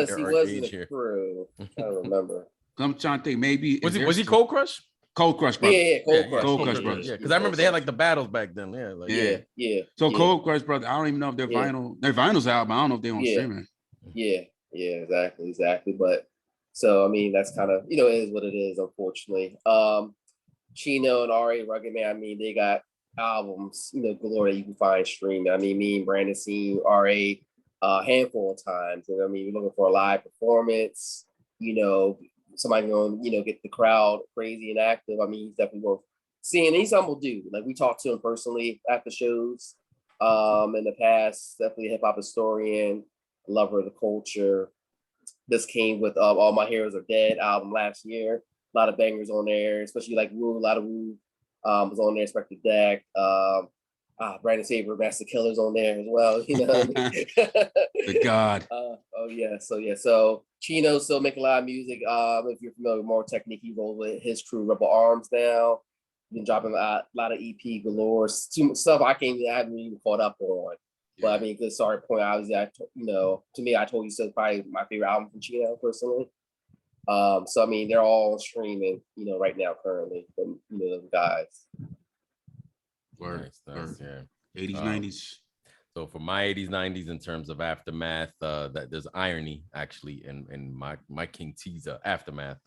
showing he was in the crew. I don't remember. I'm trying to think. Maybe was he Cold Crush? Cold Crush brother. Yeah, Cold Crush brothers. Yeah, because I remember they had like the battles back then. Yeah. So Cold Crush brother. I don't even know if their vinyl's out, but I don't know if they're on streaming. Yeah, exactly. But so I mean, that's kind of it is what it is, unfortunately. Chino and R.A. Rugged Man. I mean, they got albums, galore that you can find streaming. I mean, me and Brandon seen R.A. A handful of times, and I mean, you're looking for a live performance. Somebody going, get the crowd crazy and active. I mean, he's definitely worth seeing. He's a humble dude. Like we talked to him personally after shows in the past. Definitely a hip hop historian, lover of the culture. This came with All My Heroes Are Dead album last year. A lot of bangers on there, especially like Wu. A lot of Wu was on there. Inspector Deck. Brandon Saber, Master Killer's on there as well. The God. So Chino still making a lot of music. If you're familiar with more technique, he rolled with his crew, Rebel Arms now. Been dropping a lot of EP galore, stuff I haven't even caught up on. But I mean, good starting point. Obviously, to me, I told you so. Probably my favorite album from Chino personally. So I mean, they're all streaming, right now currently. The guys. Nice, yeah. 80s, 90s. So for my 80s, 90s, in terms of Aftermath, that there's irony actually in my King T's Aftermath.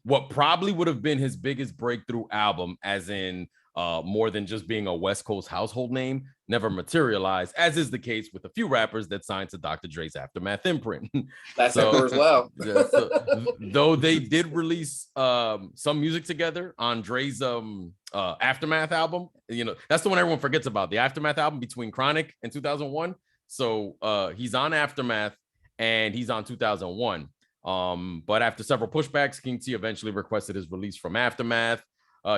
What probably would have been his biggest breakthrough album, as in more than just being a West Coast household name, never materialized, as is the case with a few rappers that signed to Dr. Dre's Aftermath imprint. That's as well. Though they did release some music together on Dre's Aftermath album, that's the one everyone forgets about, the Aftermath album between Chronic and 2001. So he's on Aftermath and he's on 2001. But after several pushbacks, King T eventually requested his release from Aftermath.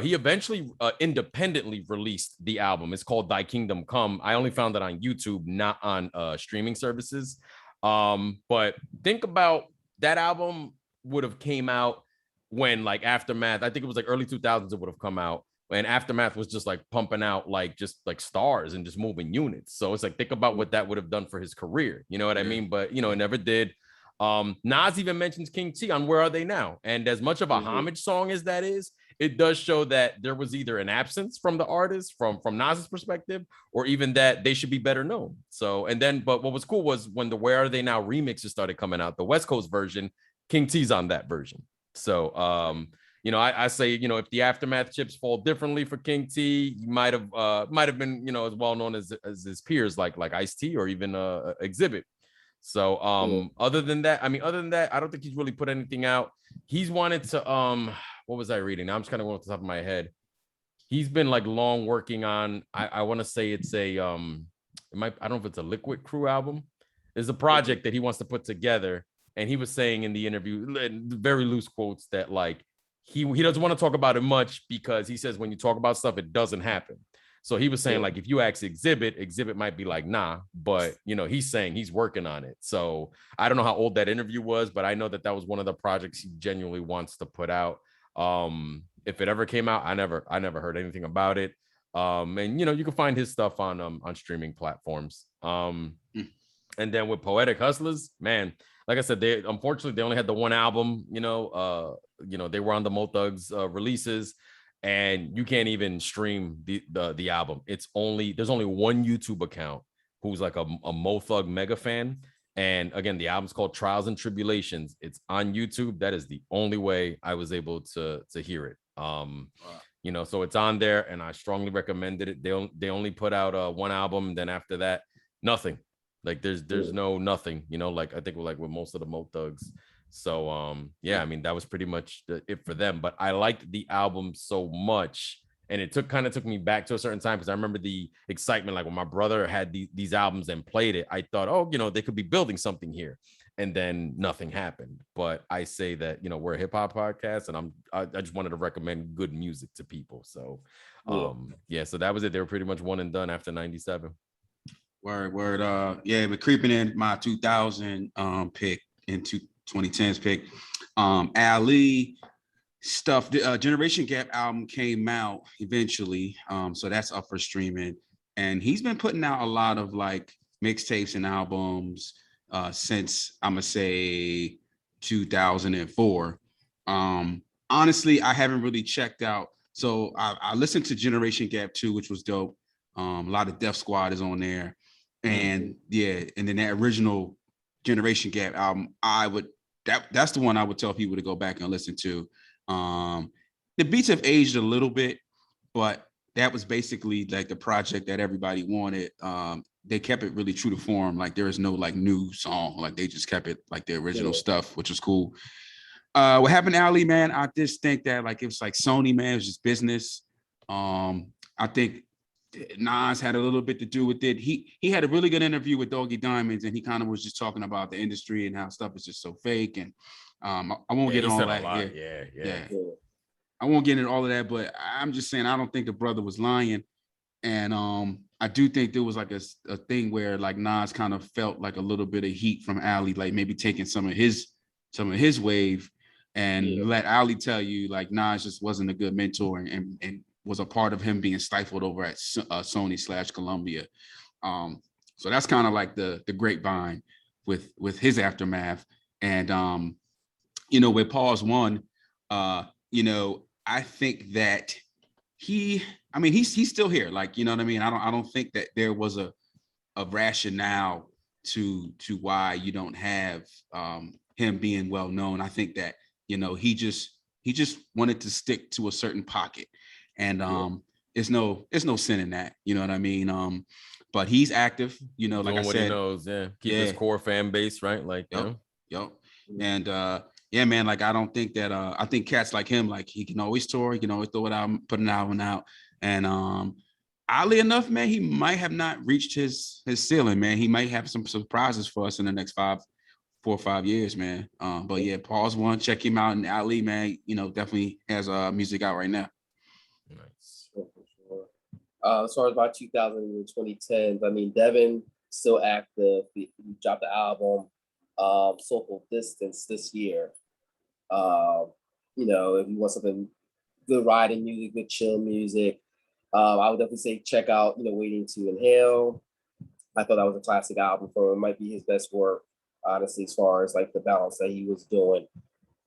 He eventually independently released the album. It's called Thy Kingdom Come. I only found it on YouTube, not on streaming services. But think about that album would have came out when like Aftermath, I think it was like early 2000s it would have come out, and Aftermath was just like pumping out like just like stars and just moving units. So it's like, think about what that would have done for his career. You know what I mean? But it never did. Nas even mentions King T on Where Are They Now? And as much of a homage song as that is, it does show that there was either an absence from the artist from Nas's perspective, or even that they should be better known. So, but what was cool was when the Where Are They Now remixes started coming out, the West Coast version, King T's on that version. So, I say, if the Aftermath chips fall differently for King T, you might have been, as well known as his peers like Ice-T or even Exhibit. So other than that, I don't think he's really put anything out. He's wanted to what was I reading? Now I'm just kind of going off the top of my head. He's been like long working on, I want to say it's a I don't know if it's a Liquid Crew album. There's a project that he wants to put together, and he was saying in the interview, very loose quotes, that like he doesn't want to talk about it much because he says when you talk about stuff, it doesn't happen. So he was saying, like, if you ask Exhibit might be like, nah, but, he's saying he's working on it. So I don't know how old that interview was, but I know that was one of the projects he genuinely wants to put out. If it ever came out, I never heard anything about it. And, you can find his stuff on streaming platforms. And then with Poetic Hustlers, man, like I said, unfortunately they only had the one album, they were on the Mo Thugs releases. And you can't even stream the album. There's only one YouTube account who's like a Mo Thug mega fan. And again, the album's called Trials and Tribulations. It's on YouTube. That is the only way I was able to hear it. So it's on there, and I strongly recommended it. They only put out one album, and then after that, nothing. Like there's no nothing. Like I think with most of the Mo Thugs. So that was pretty much it for them. But I liked the album so much, and it took me back to a certain time, because I remember the excitement, like when my brother had these albums and played it. I thought, they could be building something here, and then nothing happened. But I say that we're a hip hop podcast, and I just wanted to recommend good music to people. So so that was it. They were pretty much one and done after 97. Word. But creeping in my 2000 pick into 2010s pick, Ali stuff. The Generation Gap album came out eventually, so that's up for streaming. And he's been putting out a lot of like mixtapes and albums since I'm gonna say 2004. Honestly, I haven't really checked out. So I listened to Generation Gap 2, which was dope. A lot of Def Squad is on there, and and then that original Generation Gap album, that's the one I would tell people to go back and listen to. The beats have aged a little bit, but that was basically like the project that everybody wanted. They kept it really true to form. Like there is no like new song. Like they just kept it like the original stuff, which was cool. What happened to Ali, man? I just think that like it was like Sony, man. It was just business. I think Nas had a little bit to do with it. He had a really good interview with Doggy Diamonds, and he kind of was just talking about the industry and how stuff is just so fake. And I won't get into all that. Yeah. I won't get into all of that, but I'm just saying I don't think the brother was lying. And I do think there was like a thing where like Nas kind of felt like a little bit of heat from Ali, like maybe taking some of his wave, and let Ali tell you like Nas just wasn't a good mentor and was a part of him being stifled over at Sony/Columbia. So that's kind of like the grapevine with his Aftermath. And with Pause One, I think that he's still here. Like, you know what I mean? I don't think that there was a rationale to why you don't have him being well known. I think that, he just wanted to stick to a certain pocket. And it's no sin in that, you know what I mean? But he's active, like doing I what said, he knows, keep his core fan base, right? Like, yep. And yeah, man, like I don't think that I think cats like him, like he can always tour, he can always throw it out, put an album out. And oddly enough, man, he might have not reached his ceiling, man. He might have some surprises for us in the next 4 or 5 years, man. But yeah, Pause One, check him out. And Ali, man, definitely has music out right now. Nice. As far as about 2010s, I mean, Devin still active. He dropped the album, Social Distance this year. If you want something good riding music, good chill music, I would definitely say check out, Waiting to Inhale. I thought that was a classic album for him. It might be his best work, honestly, as far as like the balance that he was doing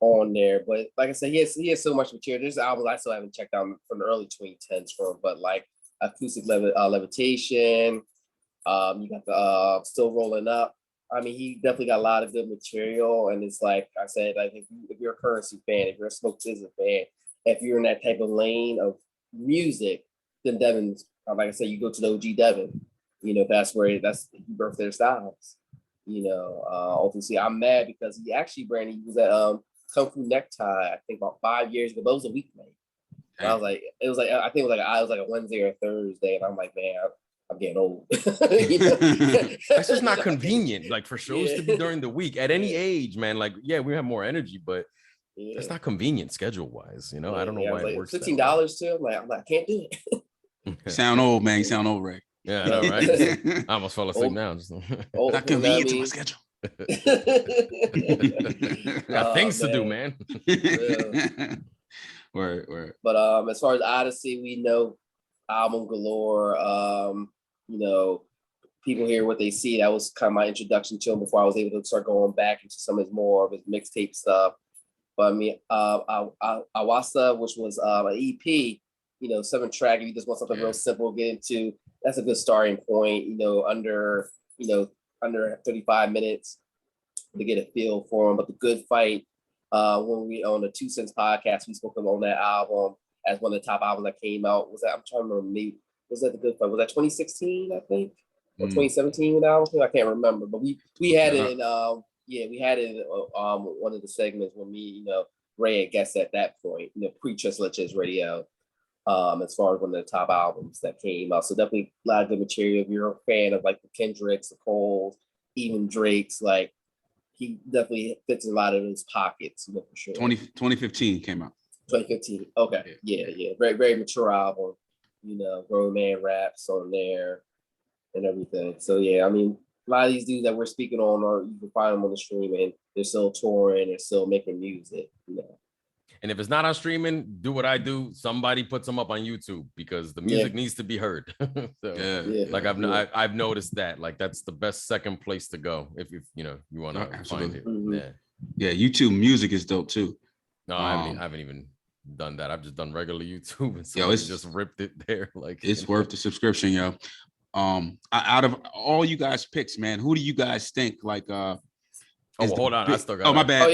on there. But like I said, he has so much material. There's albums I still haven't checked out from the early 2010s from, but like Acoustic Levitation, you got the Still Rolling Up. I mean, he definitely got a lot of good material. And it's like I said, like if you're a Currency fan, if you're a Smoke Sizzla fan, if you're in that type of lane of music, then Devin's, like I said, you go to the OG Devin. That's where he birthed their styles. Ultimately, I'm mad because he actually, Brandon, he was at Kung Fu Necktie, I think about 5 years ago, but it was a weeknight. I was like, I think it was like a Wednesday or a Thursday, and I'm like, man, I'm getting old. That's just not convenient, like for shows to be during the week at any age, man. Like, we have more energy, but that's not convenient schedule wise. I don't know why it works. $15 too. I'm like, I can't do it. You sound old, man. You sound old, Ray. Yeah, I know, right? I almost fell asleep now. Not convenient to my schedule. Got things to do, man. Word. But as far as Odyssey, we know album galore. People hear what they see. That was kind of my introduction to him before I was able to start going back into some of his more of his mixtape stuff. But I mean, Awasa, which was an EP, 7-track. If you just want something real simple to get into, that's a good starting point. Under 35 minutes to get a feel for him. But The Good Fight, when we on the 2 Cents podcast, we spoke on that album as one of the top albums that came out. I'm trying to remember, maybe was that The Good Fight? Was that 2016? I think, or 2017 when the album came? I can't remember. But we had it in we had it in one of the segments when me, Ray had guessed at that point, pre-Just Let's Radio. As far as one of the top albums that came out. So definitely a lot of good material. If you're a fan of like the Kendricks, the Coles, even Drake's, like he definitely fits in a lot of those pockets, for sure. 2015 came out. 2015. Okay. Yeah. Very, very mature album. Grown man raps on there and everything. So yeah, I mean, a lot of these dudes that we're speaking on, or you can find them on the stream, and they're still touring, they're still making music, And if it's not on streaming, do what I do. Somebody puts them up on YouTube because the music needs to be heard. Like I've noticed that. Like that's the best second place to go if you want to find it. Mm-hmm. Yeah, YouTube music is dope too. No, I haven't even done that. I've just done regular YouTube, and so it's just ripped it there. Like it's worth the subscription, yo. Out of all you guys picks, man, who do you guys think like hold on. I still got my bad.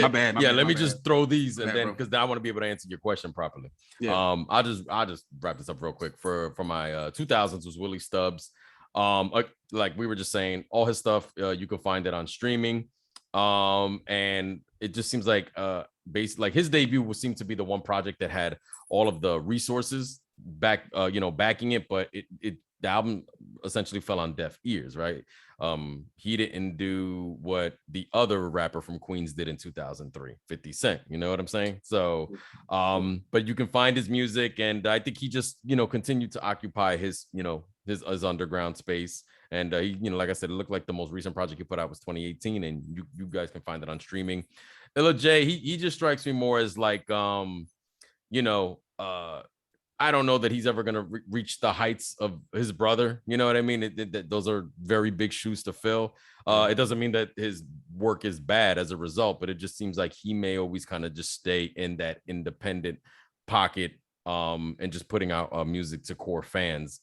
My bad. Let me just throw these and then because I want to be able to answer your question properly. Yeah. I'll just wrap this up real quick. For my 2000s was Willie Stubbs. Like we were just saying, all his stuff you can find it on streaming. And it just seems like like his debut would seem to be the one project that had all of the resources backing it, but the album essentially fell on deaf ears, right? He didn't do what the other rapper from Queens did in 2003, 50 Cent, you know what I'm saying? So, but you can find his music, and I think he just, continued to occupy his underground space. And he, like I said, it looked like the most recent project he put out was 2018, and you guys can find it on streaming. Illa J, he just strikes me more as like, I don't know that he's ever going to reach the heights of his brother. You know what I mean? Those are very big shoes to fill. It doesn't mean that his work is bad as a result, but it just seems like he may always kind of just stay in that independent pocket, and just putting out music to core fans.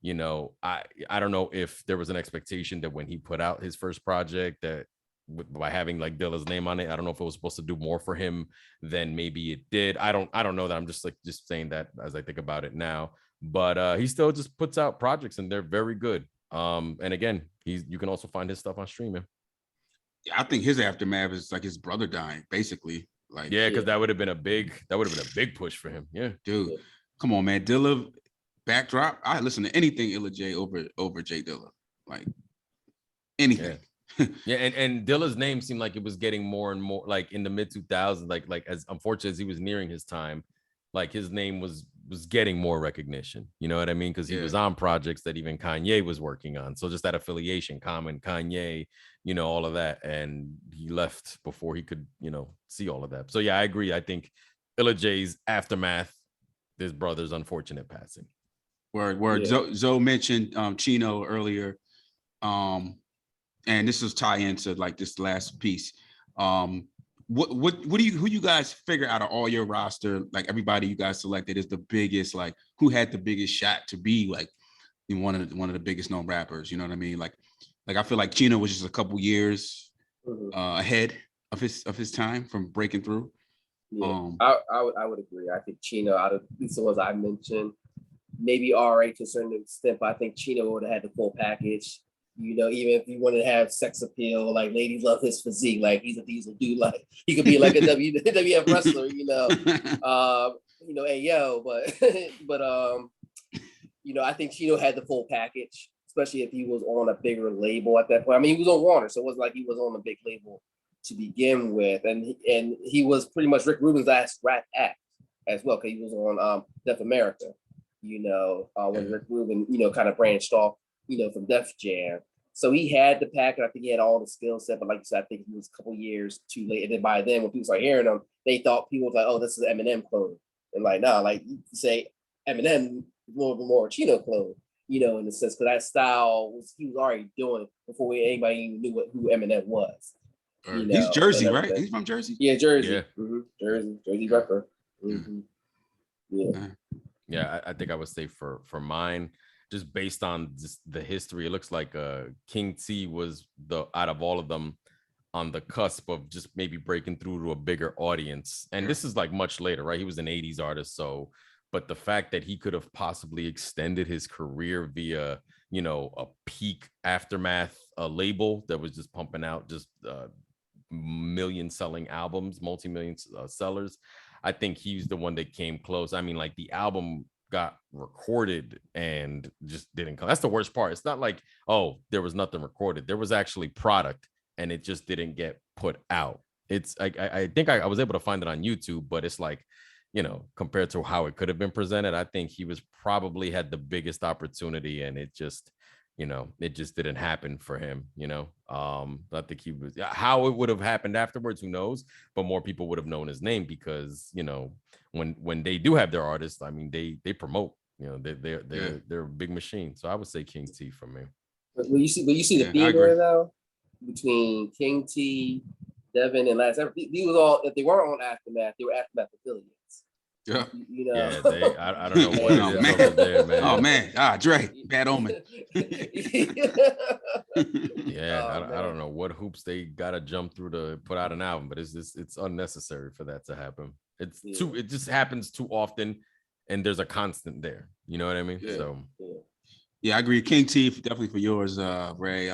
You know, I don't know if there was an expectation that when he put out his first project that by having like Dilla's name on it, I don't know if it was supposed to do more for him than maybe it did. I don't know that. I'm just saying that as I think about it now. But he still just puts out projects and they're very good. And again, you can also find his stuff on streaming. Yeah, I think his aftermath is like his brother dying, basically. Like, yeah, because that would have been a big push for him. Yeah, dude, come on, man. Dilla backdrop. I listen to anything Illa J over J Dilla, like anything. Yeah, and Dilla's name seemed like it was getting more and more like in the mid 2000s, like as unfortunate as he was nearing his time, like his name was getting more recognition. You know what I mean? Because he was on projects that even Kanye was working on. So just that affiliation, Common, Kanye, you know, all of that, and he left before he could, you know, see all of that. So yeah, I agree. I think Illa J's aftermath, his brother's unfortunate passing. Where Zoe mentioned Chino earlier. And this is tie into like this last piece. Who you guys figure out of all your roster, like everybody you guys selected, is the biggest, like who had the biggest shot to be like one of the biggest known rappers? You know what I mean? Like I feel like Chino was just a couple years ahead of his time from breaking through. Yeah, I would agree. I think Chino, out of these ones I mentioned, maybe RA to a certain extent, but I think Chino would have had the full package. You know, even if you wanted to have sex appeal, like ladies love his physique, like he's a diesel dude, like he could be like a WWF wrestler, you know. Hey yo, but you know, I think Chino had the full package, especially if he was on a bigger label at that point. I mean, he was on Warner, so it wasn't like he was on a big label to begin with, and he was pretty much Rick Rubin's last rap act as well, because he was on Def America, you know, when Rick Rubin, you know, kind of branched off, you know, from Def Jam. So he had the package. I think he had all the skill set, but like you said, I think he was a couple years too late. And then by then, when people started hearing him, they thought people was like, "Oh, this is Eminem clone," and like, no, like you say Eminem more Chino clone, you know, in the sense, because that style he was already doing before anybody even knew who Eminem was. You know, he's Jersey, right? He's from Jersey. Yeah, Jersey. Yeah. Mm-hmm. Jersey rapper. Mm-hmm. Yeah, I think I would say for mine, just based on just the history, it looks like King T was out of all of them on the cusp of just maybe breaking through to a bigger audience. And this is like much later, right? He was an 80s artist. So, but the fact that he could have possibly extended his career via, you know, a peak aftermath label that was just pumping out just million selling albums, multi-million sellers. I think he's the one that came close. I mean, like the album got recorded and just didn't come. That's the worst part. It's not like, oh, there was nothing recorded. There was actually product and it just didn't get put out. It's I think I was able to find it on YouTube, but it's like, you know, compared to how it could have been presented, I think he was probably had the biggest opportunity and it just, you know, it just didn't happen for him, you know. I think he was, how it would have happened afterwards, who knows, but more people would have known his name because, you know, when they do have their artists, I mean, they promote, you know, they're a big machine. So I would say King T for me. But when you see the theme there though, between King T, Devin, and Lance, these was all, if they weren't on Aftermath, they were Aftermath affiliates. Yeah, you know. Yeah, I don't know what it is over there, man. Oh man, Dre, bad omen. I don't know what hoops they gotta jump through to put out an album, but it's unnecessary for that to happen. It just happens too often, and there's a constant there. You know what I mean? So I agree. King T, definitely for yours, Ray.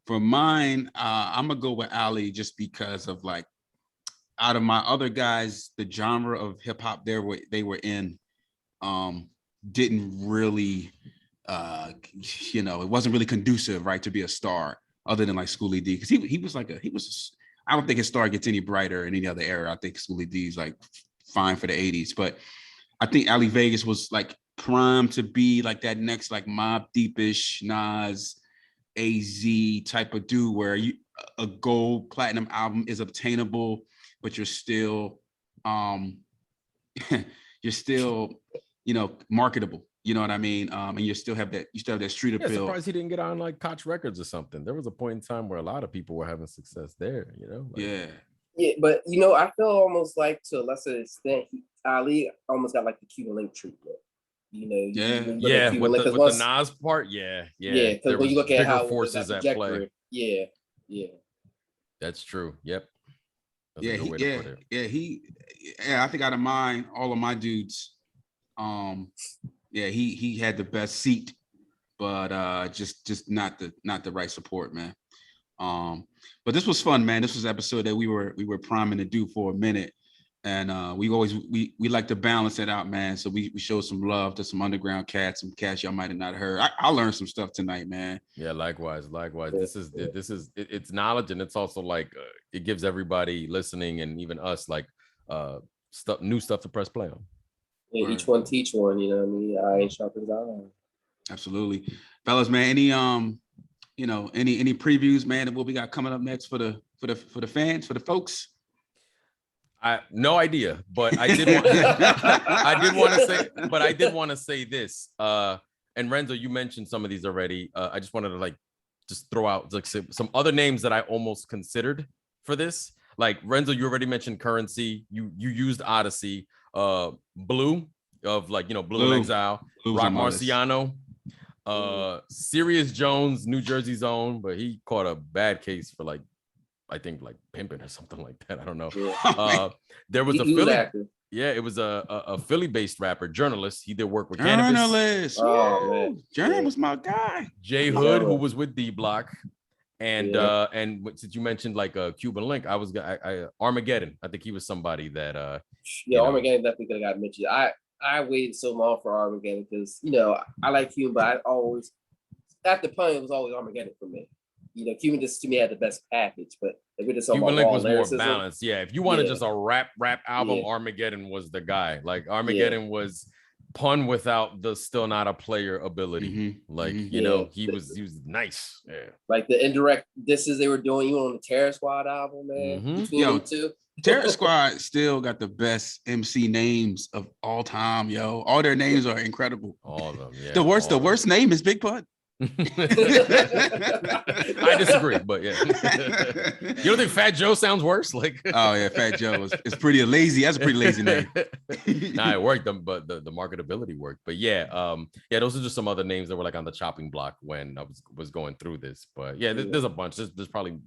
For mine, I'm gonna go with Ali just because of like, out of my other guys, the genre of hip hop they were in didn't really, you know, it wasn't really conducive, right, to be a star other than like Schoolie D, because he was I don't think his star gets any brighter in any other era. I think Schoolie D's like fine for the 80s, but I think Ali Vegas was like primed to be like that next like Mobb Deepish, Nas, AZ type of dude where a gold platinum album is obtainable, but you're still you're still, marketable. You know what I mean? And you still have that street appeal. Surprised he didn't get on like Koch Records or something. There was a point in time where a lot of people were having success there, Yeah, but I feel almost like to a lesser extent, Ali almost got like the Cuban Link treatment. With the Nas part, yeah. Because when you look at how forces at play, yeah, that's true. Yep. I think out of mine, all of my dudes, he had the best seat, but just not the right support, man. But this was fun, man. This was an episode that we were priming to do for a minute. And we like to balance it out, man. So we show some love to some underground cats, some cats y'all might have not heard. I learned some stuff tonight, man. Yeah, likewise. This is it's knowledge, and it's also like it gives everybody listening and even us like new stuff to press play on. Yeah, each one teach one. You know what I mean? I ain't sharpens iron. Absolutely, fellas, man. Any any previews, man, of what we got coming up next for the fans, for the folks? No idea, but I did want to say this. And Renzo, you mentioned some of these already. I just wanted to just throw out some other names that I almost considered for this. Like Renzo, you already mentioned Currency. You used Odyssey. Blue of Blue in Exile. Blue's Rock Marciano. Sirius Jones, New Jersey Zone, but he caught a bad case for I think pimping or something like that. I don't know. There was a Philly. It was a Philly-based rapper, journalist. He did work with Cannabis. Oh man, Journal was my guy. J Hood, who was with D Block, and since you mentioned Cuban Link, I Armageddon. I think he was somebody that Armageddon definitely could have got mentioned. I waited so long for Armageddon because I like Cuban, but I always at the point it was always Armageddon for me. Cuban just to me had the best package, but if we're just Cuban Link was more balanced. Yeah, if you wanted just a rap album, Armageddon was the guy. Armageddon was pun without the still not a player ability. He was nice. Yeah, like the indirect disses they were doing even on the Terror Squad album, man. Terror Squad still got the best MC names of all time, yo. All their names are incredible. All of them. Yeah. The worst name is Big Pun. I disagree, but yeah. You don't think Fat Joe sounds worse? Oh yeah, Fat Joe is pretty lazy. That's a pretty lazy name. Nah, it worked, but the marketability worked. But those are just some other names that were on the chopping block when I was going through this. But there's a bunch. There's probably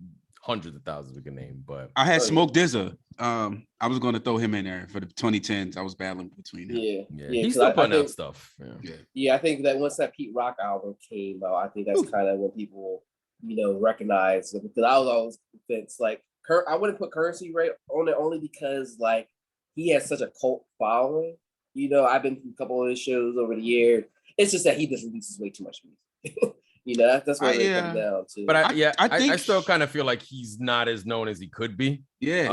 hundreds of thousands we can name. But I had Smoke DZA. I was going to throw him in there for the 2010s. I was battling between him. He's still putting out stuff. I think that once that Pete Rock album came out, I think that's kind of when people, recognize it. Because I was always convinced, I wouldn't put Currency right on it only because he has such a cult following. I've been to a couple of his shows over the years. It's just that he just releases way too much music. That's what it comes down to. But I still kind of feel like he's not as known as he could be. We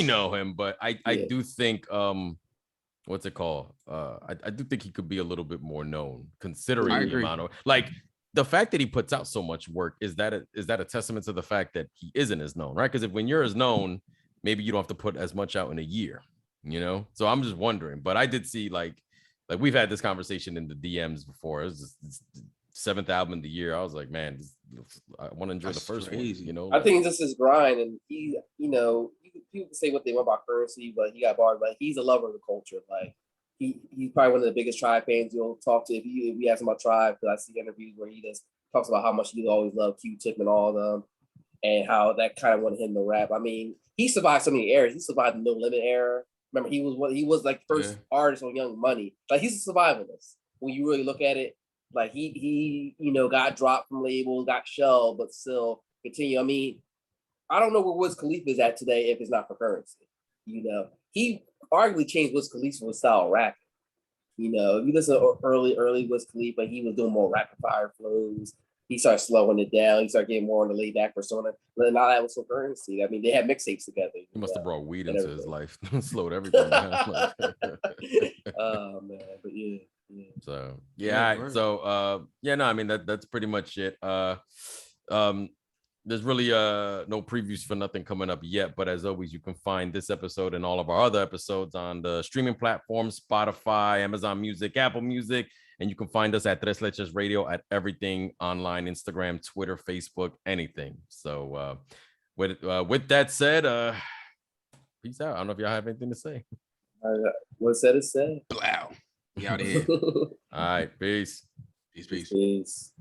know him, but I do think what's it called? I do think he could be a little bit more known considering the amount of the fact that he puts out so much work. Is that a testament to the fact that he isn't as known, right? Because when you're as known, maybe you don't have to put as much out in a year, So I'm just wondering. But I did see we've had this conversation in the DMs before. It was just 7th album of the year. I was like, man, I want to enjoy the first one. I think this is grind, and he, people can say what they want about Currency, but he got barred. He's a lover of the culture. He's probably one of the biggest Tribe fans you'll talk to if we ask him about Tribe. Because I see interviews where he just talks about how much he always loved Q-Tip and all of them, and how that kind of wanted him to rap. I mean, he survived so many eras. He survived the No Limit era. Remember, he was the first artist on Young Money. He's a survivalist when you really look at it. He got dropped from labels, got shelved, but still continue. I mean, I don't know where Wiz Khalifa is at today if it's not for Currency. He arguably changed Wiz Khalifa's style of rapping. You listen to early Wiz Khalifa, he was doing more rapid fire flows. He started slowing it down. He started getting more on the laid back persona. But now that was for Currency. I mean, they had mixtapes together. He must have brought weed into his life, slowed everything down. Oh man, but yeah. I mean that's pretty much it. there's really no previews for nothing coming up yet, but as always, you can find this episode and all of our other episodes on the streaming platforms, Spotify, Amazon Music, Apple Music, and you can find us at Tres Leches Radio at everything online, Instagram, Twitter, Facebook, anything. So with that said, peace out. I don't know if y'all have anything to say. What's said is said. Wow. We out here. All right, peace. Peace. Peace.